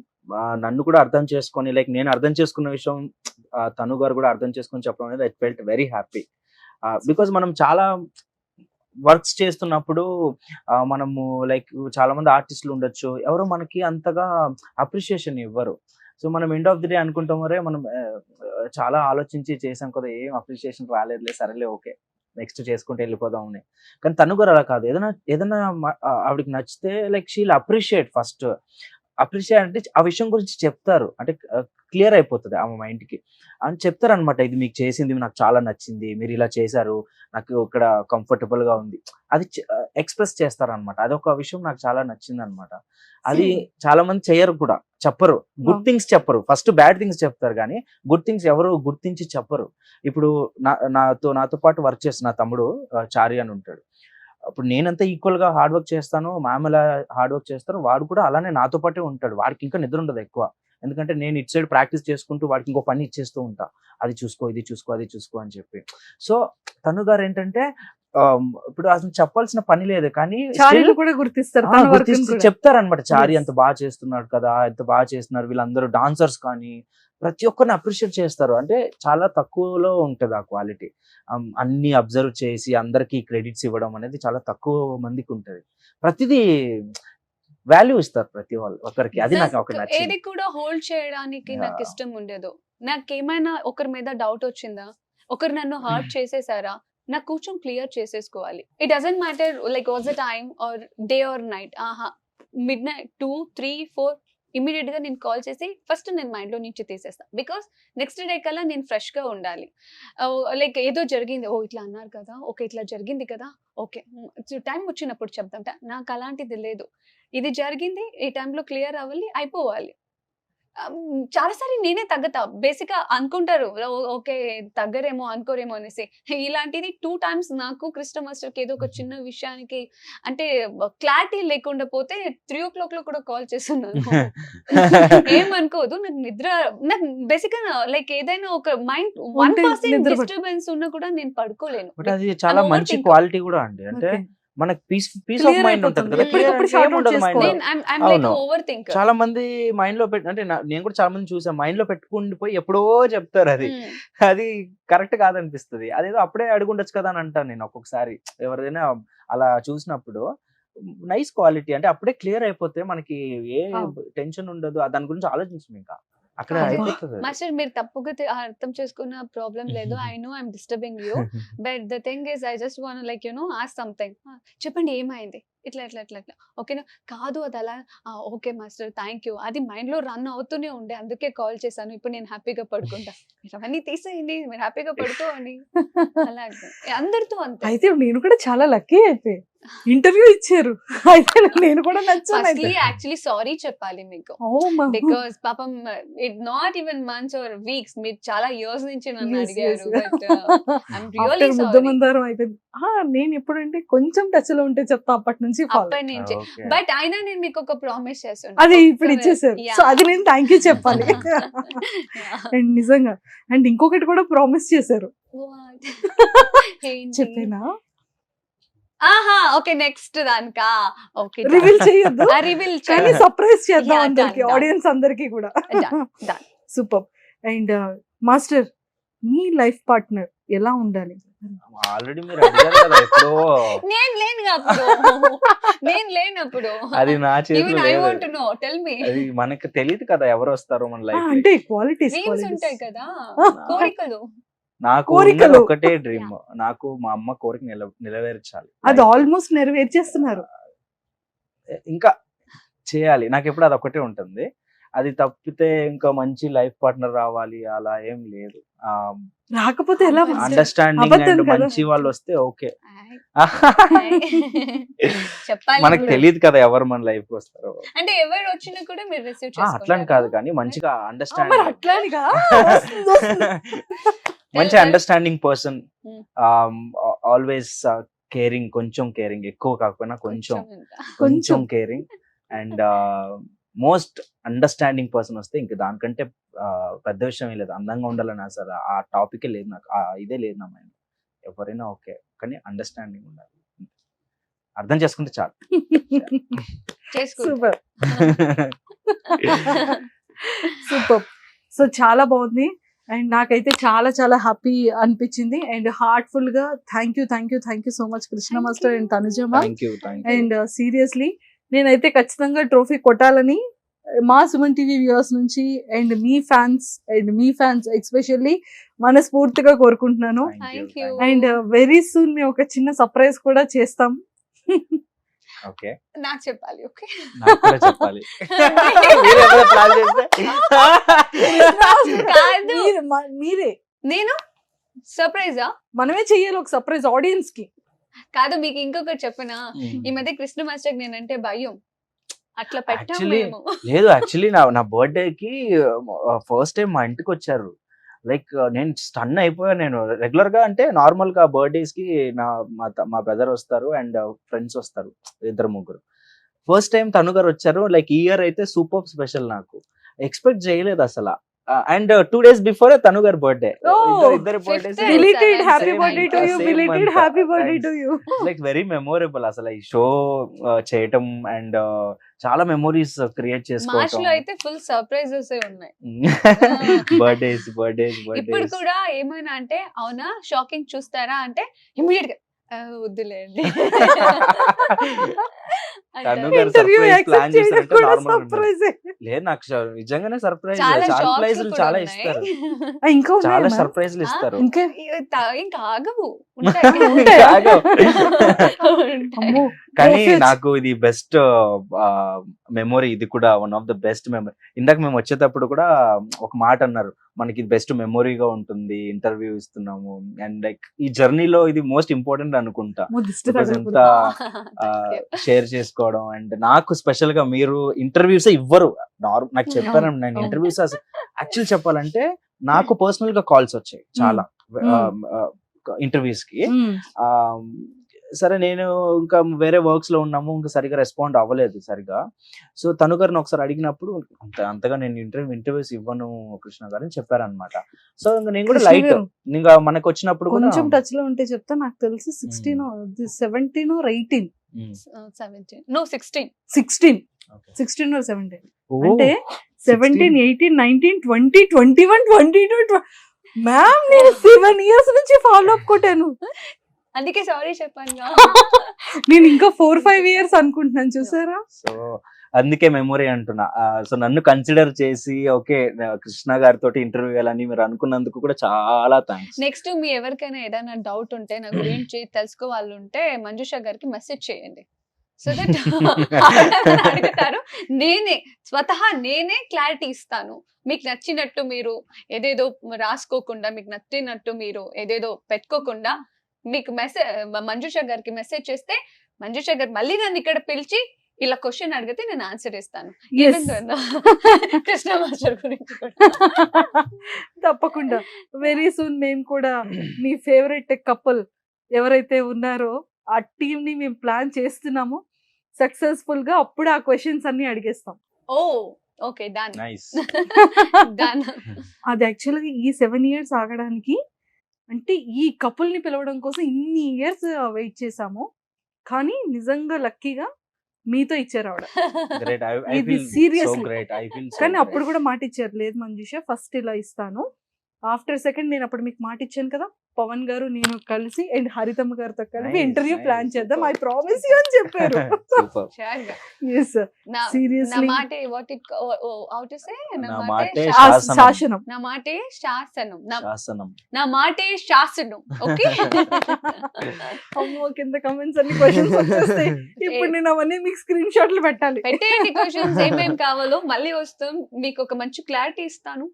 నన్ను కూడా అర్థం చేసుకొని, లైక్ నేను అర్థం చేసుకున్న విషయం తను గారు కూడా అర్థం చేసుకొని చెప్పడం అనేది I felt very happy. Because మనం చాలా వర్క్స్ చేస్తున్నప్పుడు మనము లైక్ చాలా మంది ఆర్టిస్టులు ఉండొచ్చు, ఎవరు మనకి అంతగా అప్రిషియేషన్ ఇవ్వరు. సో మనం ఎండ్ ఆఫ్ ది డే అనుకుంటాం, మరే మనం చాలా ఆలోచించి చేసాం కదా, ఏం అప్రిషియేషన్ రాలేదులే, సరేలే ఓకే నెక్స్ట్ చేసుకుంటే వెళ్ళిపోదాం అని. కానీ తను కూడా అలా కాదు, ఏదైనా ఆవిడకి నచ్చితే like she'll appreciate. First appreciate అంటే ఆ విషయం గురించి చెప్తారు, అంటే క్లియర్ అయిపోతుంది ఆమె మైండ్కి అని చెప్తారు అనమాట. ఇది మీకు చేసింది నాకు చాలా నచ్చింది, మీరు ఇలా చేశారు, నాకు ఇక్కడ కంఫర్టబుల్ గా ఉంది, అది ఎక్స్ప్రెస్ చేస్తారనమాట. అదొక విషయం నాకు చాలా నచ్చింది అనమాట. అది చాలా మంది చేయరు కూడా, చెప్పరు, గుడ్ థింగ్స్ చెప్పరు, ఫస్ట్ బ్యాడ్ థింగ్స్ చెప్తారు కానీ గుడ్ థింగ్స్ ఎవరు గుర్తించి చెప్పరు. ఇప్పుడు నాతో పాటు వర్క్ చేస్తున్న తమ్ముడు చారి అని ఉంటాడు. అప్పుడు నేనంతా ఈక్వల్ గా హార్డ్ వర్క్ చేస్తాను, మ్యామ్ ఎలా హార్డ్ వర్క్ చేస్తాను, వాడు కూడా అలానే నాతో పాటే ఉంటాడు. వాడికి ఇంకా నిద్ర ఉండదు ఎక్కువ, ఎందుకంటే నేను ఇటు సైడ్ ప్రాక్టీస్ చేసుకుంటూ వాడికి ఇంకో పని ఇచ్చేస్తూ ఉంటా, అది చూసుకో ఇది చూసుకో అది చూసుకో అని చెప్పి. సో తను గారు ఏంటంటే ఇప్పుడు అసలు చెప్పాల్సిన పని లేదు కానీ కూడా గుర్తిస్తారు, చెప్తారనమాట. చారి అంత బాగా చేస్తున్నాడు కదా, ఎంత బాగా చేస్తున్నారు వీళ్ళందరూ, డాన్సర్స్ కానీ ప్రతి ఒక్కరిని అప్రిషియేట్ చేస్తారు. అంటే చాలా తక్కువలో ఉంటది ఆ క్వాలిటీ. అన్ని అబ్జర్వ్ చేసి అందరికి క్రెడిట్స్ ఇవ్వడం అనేది చాలా తక్కువ మందికి ఉంటది. ప్రతిదీ వాల్యూ ఇస్తారు ప్రతి వాళ్ళు ఒకరికి, అది నాకు ఒక నచ్చింది. ఏది కూడా హోల్డ్ చేయడానికి నాకు ఇష్టం ఉండదు. నాకేమైనా ఒకరి మీద డౌట్ వచ్చిందా, ఒకరు నన్ను హర్ట్ చేసేసారా, నాకు కూర్చొని క్లియర్ చేసేసుకోవాలి. It doesn't matter like what's the time or day or night. Midnight 2, 3, 4 immediate గా నేను కాల్ చేసి ఫస్ట్ నేను మైండ్ లో నుంచి తీసేస్తాను. బికాస్ నెక్స్ట్ డే కల్లా నేను ఫ్రెష్ గా ఉండాలి. లైక్ ఏదో జరిగింది, ఓ ఇట్లా అన్నారు కదా, ఓకే ఇట్లా జరిగింది కదా, ఓకే టైం వచ్చినప్పుడు చెప్తాం. నాకు అలాంటిది లేదు, ఇది జరిగింది ఈ టైంలో క్లియర్ అవ్వాలి, అయిపోవాలి. చాలాసార్లు నేనే తగ్గతా. బేసిక్ గా అనుకుంటారు ఓకే తగ్గరేమో అనుకోరేమో అనేసి. ఇలాంటిది 2 times నాకు కృష్ణ మాస్టర్ కి ఏదో ఒక చిన్న విషయానికి అంటే క్లారిటీ లేకుండా పోతే 3 o'clock లో కూడా కాల్ చేస్తున్నాను. ఏమనుకోదు, నాకు నిద్ర, నాకు బేసిక్ గా లైక్ ఏదైనా ఒక మైండ్ 1% డిస్టర్బెన్స్ ఉన్నా కూడా నేను పడుకోలేను. అది చాలా మంచి క్వాలిటీ కూడా అండి. అంటే మనకి పీస్ ఆఫ్ మైండ్ ఉంటుంది కదా, చాలా మంది మైండ్ లో పెట్టి, అంటే నేను కూడా చాలా మంది చూసాను, మైండ్ లో పెట్టుకుని పోయి ఎప్పుడో చెప్తారు, అది కరెక్ట్ కాదనిపిస్తుంది. అదేదో అప్పుడే అడుగుండొచ్చు కదా అని అంటాను నేను ఒక్కొక్కసారి ఎవరైనా అలా చూసినప్పుడు. నైస్ క్వాలిటీ అంటే అప్పుడే క్లియర్ అయిపోతే మనకి ఏ అవును. టెన్షన్ ఉండదు దాని గురించి ఆలోచించం ఇంకా అక్కడ అదే. అయిపోతుంది మాస్టర్ మీరు తప్పుగా అర్థం చేసుకున్న ప్రాబ్లం లేదు. I know I'm disturbing you, but the thing is I just want like ask something. చెప్పండి ఏమైంది, ఇట్లా ఇట్లా ఇట్లా ఇట్లా ఓకేనా? కాదు అది అలా, ఓకే మాస్టర్ థ్యాంక్ యూ, అది మైండ్ లో రన్ అవుతూనే ఉండే, అందుకే కాల్ చేశాను. ఇప్పుడు నేను హ్యాపీగా పడుకుంటా, మీరు అవన్నీ తీసేయండి, మీరు హ్యాపీగా పడుకోండి. అలాగే అందరితో అంతే. అయితే నేను కూడా చాలా లక్కీ అయితే ఇంటర్వ్యూ ఇచ్చారు. అయితే నేను కూడా నచ్చాను అయితే. ఫస్ట్లీ యాక్చువల్లీ సారీ చెప్పాలి మీకు, బికాస్ పాపం it not even months or weeks, మీరు చాలా ఇయర్స్ నుంచి నన్ను అడిగారు. But I'm really sorry. Muddamandaram అయిపోయింది. నేను ఎప్పుడంటే కొంచెం టచ్ లో ఉంటే చెప్తా అప్పటి నుంచి follow. అప్పటి నుంచి. Okay. బట్ అయినా నేను మీకు ఒక ప్రామిస్ చేస్తాను. అది ఇప్పుడు ఇచ్చేసారు. సో అది నేను థ్యాంక్ యూ చెప్పాలి. అండ్ నిజంగా అండ్ ఇంకొకటి కూడా ప్రామిస్ చేశారు. చెప్పేనా? ఆహా ఓకే, నెక్స్ట్ దానికా? ఓకే రివీల్ చేయొద్దు రివీల్ కానీ సర్ప్రైజ్ చేద్దాం Yeah, అందరికి, done. ఆడియన్స్ అందరికి కూడా. done. Super. And master, me life partner ఎలా ఉండాలి? ఆల్రెడీ మీరు అడిగారు కదా ఎప్పుడో. నేను లేను అప్పుడు, నేను లేనప్పుడు. అది నా ఈవెన్ చేతిలో ఐ లేదు. Want to know, tell me. అది మనకు తెలియదు కదా ఎవరు వస్తారో మన లైఫ్ అంటే క్వాలిటీస్ డ్రీమ్స్ ఉంటాయి కదా, కోరికలు. నాకు కోరికలు. ఉన్నది ఒకటే డ్రీమ్, నాకు మా అమ్మ కోరిక నెరవేర్చాలి. అది ఆల్మోస్ట్ నెరవేర్చేస్తున్నారు. ఇంకా చేయాలి, నాకు ఎప్పుడు అది ఒకటే ఉంటుంది. అది తప్పితే ఇంకా మంచి లైఫ్ పార్ట్నర్ రావాలి అలా ఏం లేదు. రాకపోతే ఎలా మాస్టర్? అండర్స్టాండింగ్ అబద్ధం అండ్ కదా. మంచి వాళ్ళు వస్తే ఓకే. చెప్పాలి మనకు ఇప్పుడు. తెలియదు కదా ఎవరు మన లైఫ్ వస్తారో. అంటే ఎవరు వచ్చినా కూడా మీరు రిసీవ్ అట్లని కాదు కానీ మంచిగా మరి అండర్స్టాండింగ్, అట్లానిగా మంచి understanding person, Hmm. Always caring, కొంచెం కేరింగ్, ఎక్కువ కాకపోయినా కొంచెం caring and most understanding person వస్తే ఇంకా దానికంటే పెద్ద విషయం లేదు. అందంగా ఉండాలని అసలు ఆ టాపికే లేదు నాకు, ఇదే లేదు నా మైండ్. ఎవరైనా ఓకే కానీ అండర్స్టాండింగ్ ఉండాలి, అర్థం చేసుకుంటే చాలు. Super super. సో చాలా బాగుంది అండ్ నాకైతే చాలా చాలా హ్యాపీ అనిపించింది. అండ్ హార్ట్ఫుల్ గా thank you so much Krishna Thank master you. And Tanujamma. Thank you. And seriously నేనైతే ఖచ్చితంగా ట్రోఫీ కొట్టాలని మా సుమన్ టీవీ వ్యూవర్స్ నుంచి అండ్ మీ ఫ్యాన్స్ ఎస్పెషల్లీ మనస్ఫూర్తిగా కోరుకుంటున్నాను. Thank you. And very soon మేము ఒక చిన్న సర్ప్రైజ్ కూడా చేస్తాం. ఓకే, నాకు చెప్పాలి. ఓకే, నాకు కూడా చెప్పాలి. మీరు ఏమైనా plan చేస్తే? కాదు, మీరే నేను సర్ప్రైజా? మనమే చెయ్యాలి ఒక సర్ప్రైజ్ ఆడియన్స్ కి. కాదు, మీకు ఇంకొకటి చెప్పనా? ఈ మధ్య కృష్ణ మాస్టర్ నేనంటే భయం, అట్లా పెట్టాం Actually, మేము. లేదు యాక్చువల్లీ నా బర్త్డే కి ఫస్ట్ టైం మా ఇంటికి వచ్చారు. లైక్ నేను స్టన్ అయిపోయాను. నేను రెగ్యులర్ గా అంటే నార్మల్ గా బర్త్డేస్ కి మా బ్రదర్ వస్తారు అండ్ ఫ్రెండ్స్ వస్తారు, 2-3. ఫస్ట్ టైం తను గారు వచ్చారు. లైక్ ఈ ఇయర్ అయితే సూపర్ స్పెషల్, నాకు ఎక్స్పెక్ట్ చేయలేదు అసలు. అండ్ 2 days బిఫోర్ తను గారి బర్త్డే. ఇద్దరు birthdays Fifth బిలీటెడ్ happy Same birthday to month, you, same బిలీటెడ్ month. Happy birthday Thanks. To you. Like very memorable అసలు ఈ షో చేయటం అండ్ చాలా మెమొరీస్ క్రియేట్ మార్చ్ చేసుకోవటం. లో అయితే ఫుల్ సర్ప్రైజెస్ ఉన్నాయి. బర్త్డేస్ ఇప్పుడు కూడా ఏమైనా అంటే అవునా షాకింగ్ చూస్తారా అంటే ఇమీడియట్ గా వద్దులేండి. తను అంటారు. గారు ఇంటర్వ్యూ surprise plan యాక్సెప్ట్ చేయడం చేశారంటే కూడా normal సర్ప్రైజ్. లేదు నాకు నిజంగానే సర్ప్రైజ్. చాలా సర్ప్రైజ్లు షాక్స్ చాలా కూడా ఇస్తారు, ఉన్నాయి. ఇంకా చాలా ఉన్నాయా సర్ప్రైజ్లు ఇస్తారు. ఇంకా ఇంకా ఆగవు, ఉంటాయా? ఆగవు. అమ్మో కానీ Trophies. నాకు ఇది బెస్ట్ మెమొరీ, ఇది కూడా one of the best memory. ఇందాక మేము వచ్చేటప్పుడు కూడా ఒక మాట అన్నారు, మనకి ఇది బెస్ట్ మెమొరీగా ఉంటుంది, ఇంటర్వ్యూ ఇస్తున్నాము అండ్ లైక్ ఈ జర్నీలో ఇది మోస్ట్ ఇంపార్టెంట్ అనుకుంటా. అమ్మో, దిష్టి Because తగలకూడదు. ఇంత షేర్ చేసుకోవడం అండ్ నాకు స్పెషల్ గా మీరు ఇంటర్వ్యూస్ ఇవ్వరు. నాకు చెప్పాను, నేను అవును. ఇంటర్వ్యూస్ యాక్చువల్ చెప్పాలంటే నాకు పర్సనల్ గా కాల్స్ వచ్చాయి చాలా ఇంటర్వ్యూస్ కి. మ్మ్. ఆ, సరే నేను ఇంకా వేరే వర్క్స్ లో ఉన్నాము, ఇంకా సరిగా రెస్పాండ్ అవ్వలేదు సరిగా. సో తను గారిని ఒకసారి అడిగినప్పుడు అంతగా నేను ఇంటర్వ్యూస్ ఇవ్వను కృష్ణ గారు అని చెప్పారనమాట. సో ఇంకా నేను కూడా కృష్ణ లైట్, గారు, ఇంకా మనకు వచ్చినప్పుడు కూడా కొంచెం టచ్ లో ఉంటే చెప్తా. నాకు తెలిసి 16 17 or 18 17 no 16 16 Okay. 16 or 17 ఓ, అంటే 17 18 19 20 21 22 మ్యామ్ నేను 7 years నుంచి ఫాలో అప్ కొట్టాను. అందుకే సారీ చెప్పాను. నేను ఇంకా 4-5 years అనుకుంటున్నాను, చూసారా? సో అందుకే మెమొరీ అంటున్నా. సో నన్ను కన్సిడర్ చేసి ఓకే కృష్ణ గారితో ఇంటర్వ్యూ ఇవ్వాలని మీరు అనుకున్నందుకు కూడా చాలా థ్యాంక్స్. నెక్స్ట్ మీ ఎవరికైనా ఏదైనా డౌట్ ఉంటే నా గురించి తెలుసుకోవాలంటే మంజుష గారికి మెసేజ్ చేయండి. సో దట్ అడుగుతారు, స్వతహా నేనే క్లారిటీ ఇస్తాను. మీకు నచ్చినట్టు మీరు ఏదేదో రాసుకోకుండా, మీకు నచ్చినట్టు మీరు ఏదేదో పెట్టుకోకుండా మీకు మంజుష గారికి మెసేజ్ చేస్తే మంజుష గారు మళ్ళీ నన్ను ఇక్కడ పిలిచి ఇలా క్వశ్చన్ అడిగితే నేను ఆన్సర్ ఇస్తాను. Yes. కృష్ణ మాస్టర్ గురించి కూడా. తప్పకుండా వెరీ సూన్ మేము కూడా మీ ఫేవరెట్ కపుల్ ఎవరైతే ఉన్నారో ఆ టీమ్ ని మేము ప్లాన్ చేస్తున్నాము సక్సెస్ఫుల్ గా. అప్పుడు ఆ క్వశ్చన్స్ అన్ని అడిగేస్తాం. ఓ ఓకే, డన్ నైస్. డన్. అది యాక్చువల్గా ఈ 7 years ఆగడానికి అంటే ఈ కపుల్ ని పిలవడం కోసం ఇన్ని ఇయర్స్ వెయిట్ చేసాము. కానీ నిజంగా లక్కీగా మీతో ఇచ్చారు ఆవిడ. గ్రేట్. ఇది seriously. కానీ అప్పుడు కూడా కూడా మాట ఇచ్చారు, లేదు మంజుష ఫస్ట్ ఇలా ఇస్తాను, ఆఫ్టర్ సెకండ్ నేను అప్పుడు మీకు మాట ఇచ్చాను కదా, పవన్ గారు నేను కలిసి అండ్ హరితమ్మ గారితో కలిపి Nice, ఇంటర్వ్యూ nice, ప్లాన్ చేద్దాం, ఐ super. ప్రామిస్ యూ అని చెప్పారు. సూపర్. Yes, నా seriously. మాటే what it how to say నా నా మాటే మాటే శాసనం. శాసనం. నా మాటే శాసనం. శాసనం. నా మాటే శాసనం. ఓకే. అమ్మో కింద కమెంట్స్ అన్ని క్వశ్చన్స్ వచ్చేస్తాయి. ఇప్పుడు నేను అవన్నీ మీకు స్క్రీన్ షాట్లు పెట్టాలి. పెట్టేయండి క్వశ్చన్స్ ఏమేం కావాలో, మళ్ళీ వస్తాం మీకు ఒక మంచి క్లారిటీ ఇస్తాను.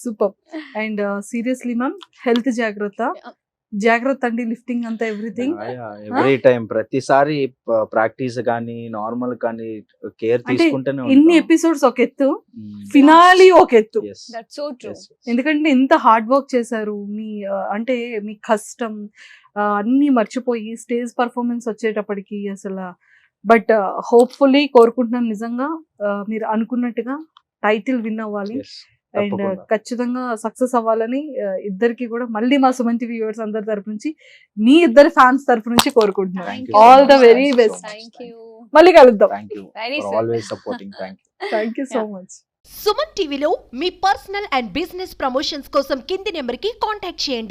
Super. And seriously ma'am health జాగ్రత్త అండి, లిఫ్టింగ్ అంతా ఎవ్రీథింగ్. ఎవ్రీ టైం ప్రతిసారి ప్రాక్టీస్ కానీ నార్మల్ కానీ కేర్ అంటే తీసుకుంటూనే ఇన్ని ఎపిసోడ్స్ ఒక ఎత్తు, ఫినాలి ఒక ఎత్తు. That's so true. ఎందుకంటే ఎంత హార్డ్ వర్క్ చేశారు మీ అంటే మీ కష్టం అన్ని మర్చిపోయి స్టేజ్ పర్ఫార్మెన్స్ వచ్చేటప్పటికి అసలు. బట్ హోప్ఫుల్లీ కోరుకుంటున్నాను నిజంగా మీరు అనుకున్నట్టుగా టైటిల్ విన్ అవ్వాలి అండ్ ఖచ్చితంగా సక్సెస్ అవ్వాలని ఇద్దరికి కూడా మళ్ళీ మా సుమన్ టీవీ వ్యూవర్స్ అందరి తరపు నుంచి, మీ ఇద్దరు ఫ్యాన్స్ తరపు నుంచి కోరుకుంటున్నాను. Thank you all so the much. Very best. Thank you. మళ్ళీ కలుద్దాం. Thank you Very for soon. Always supporting. Thank you so much. Suman టీవీలో మీ పర్సనల్ అండ్ బిజినెస్ ప్రమోషన్స్ కోసం కింది నెంబర్కి కాంటాక్ట్ చేయండి.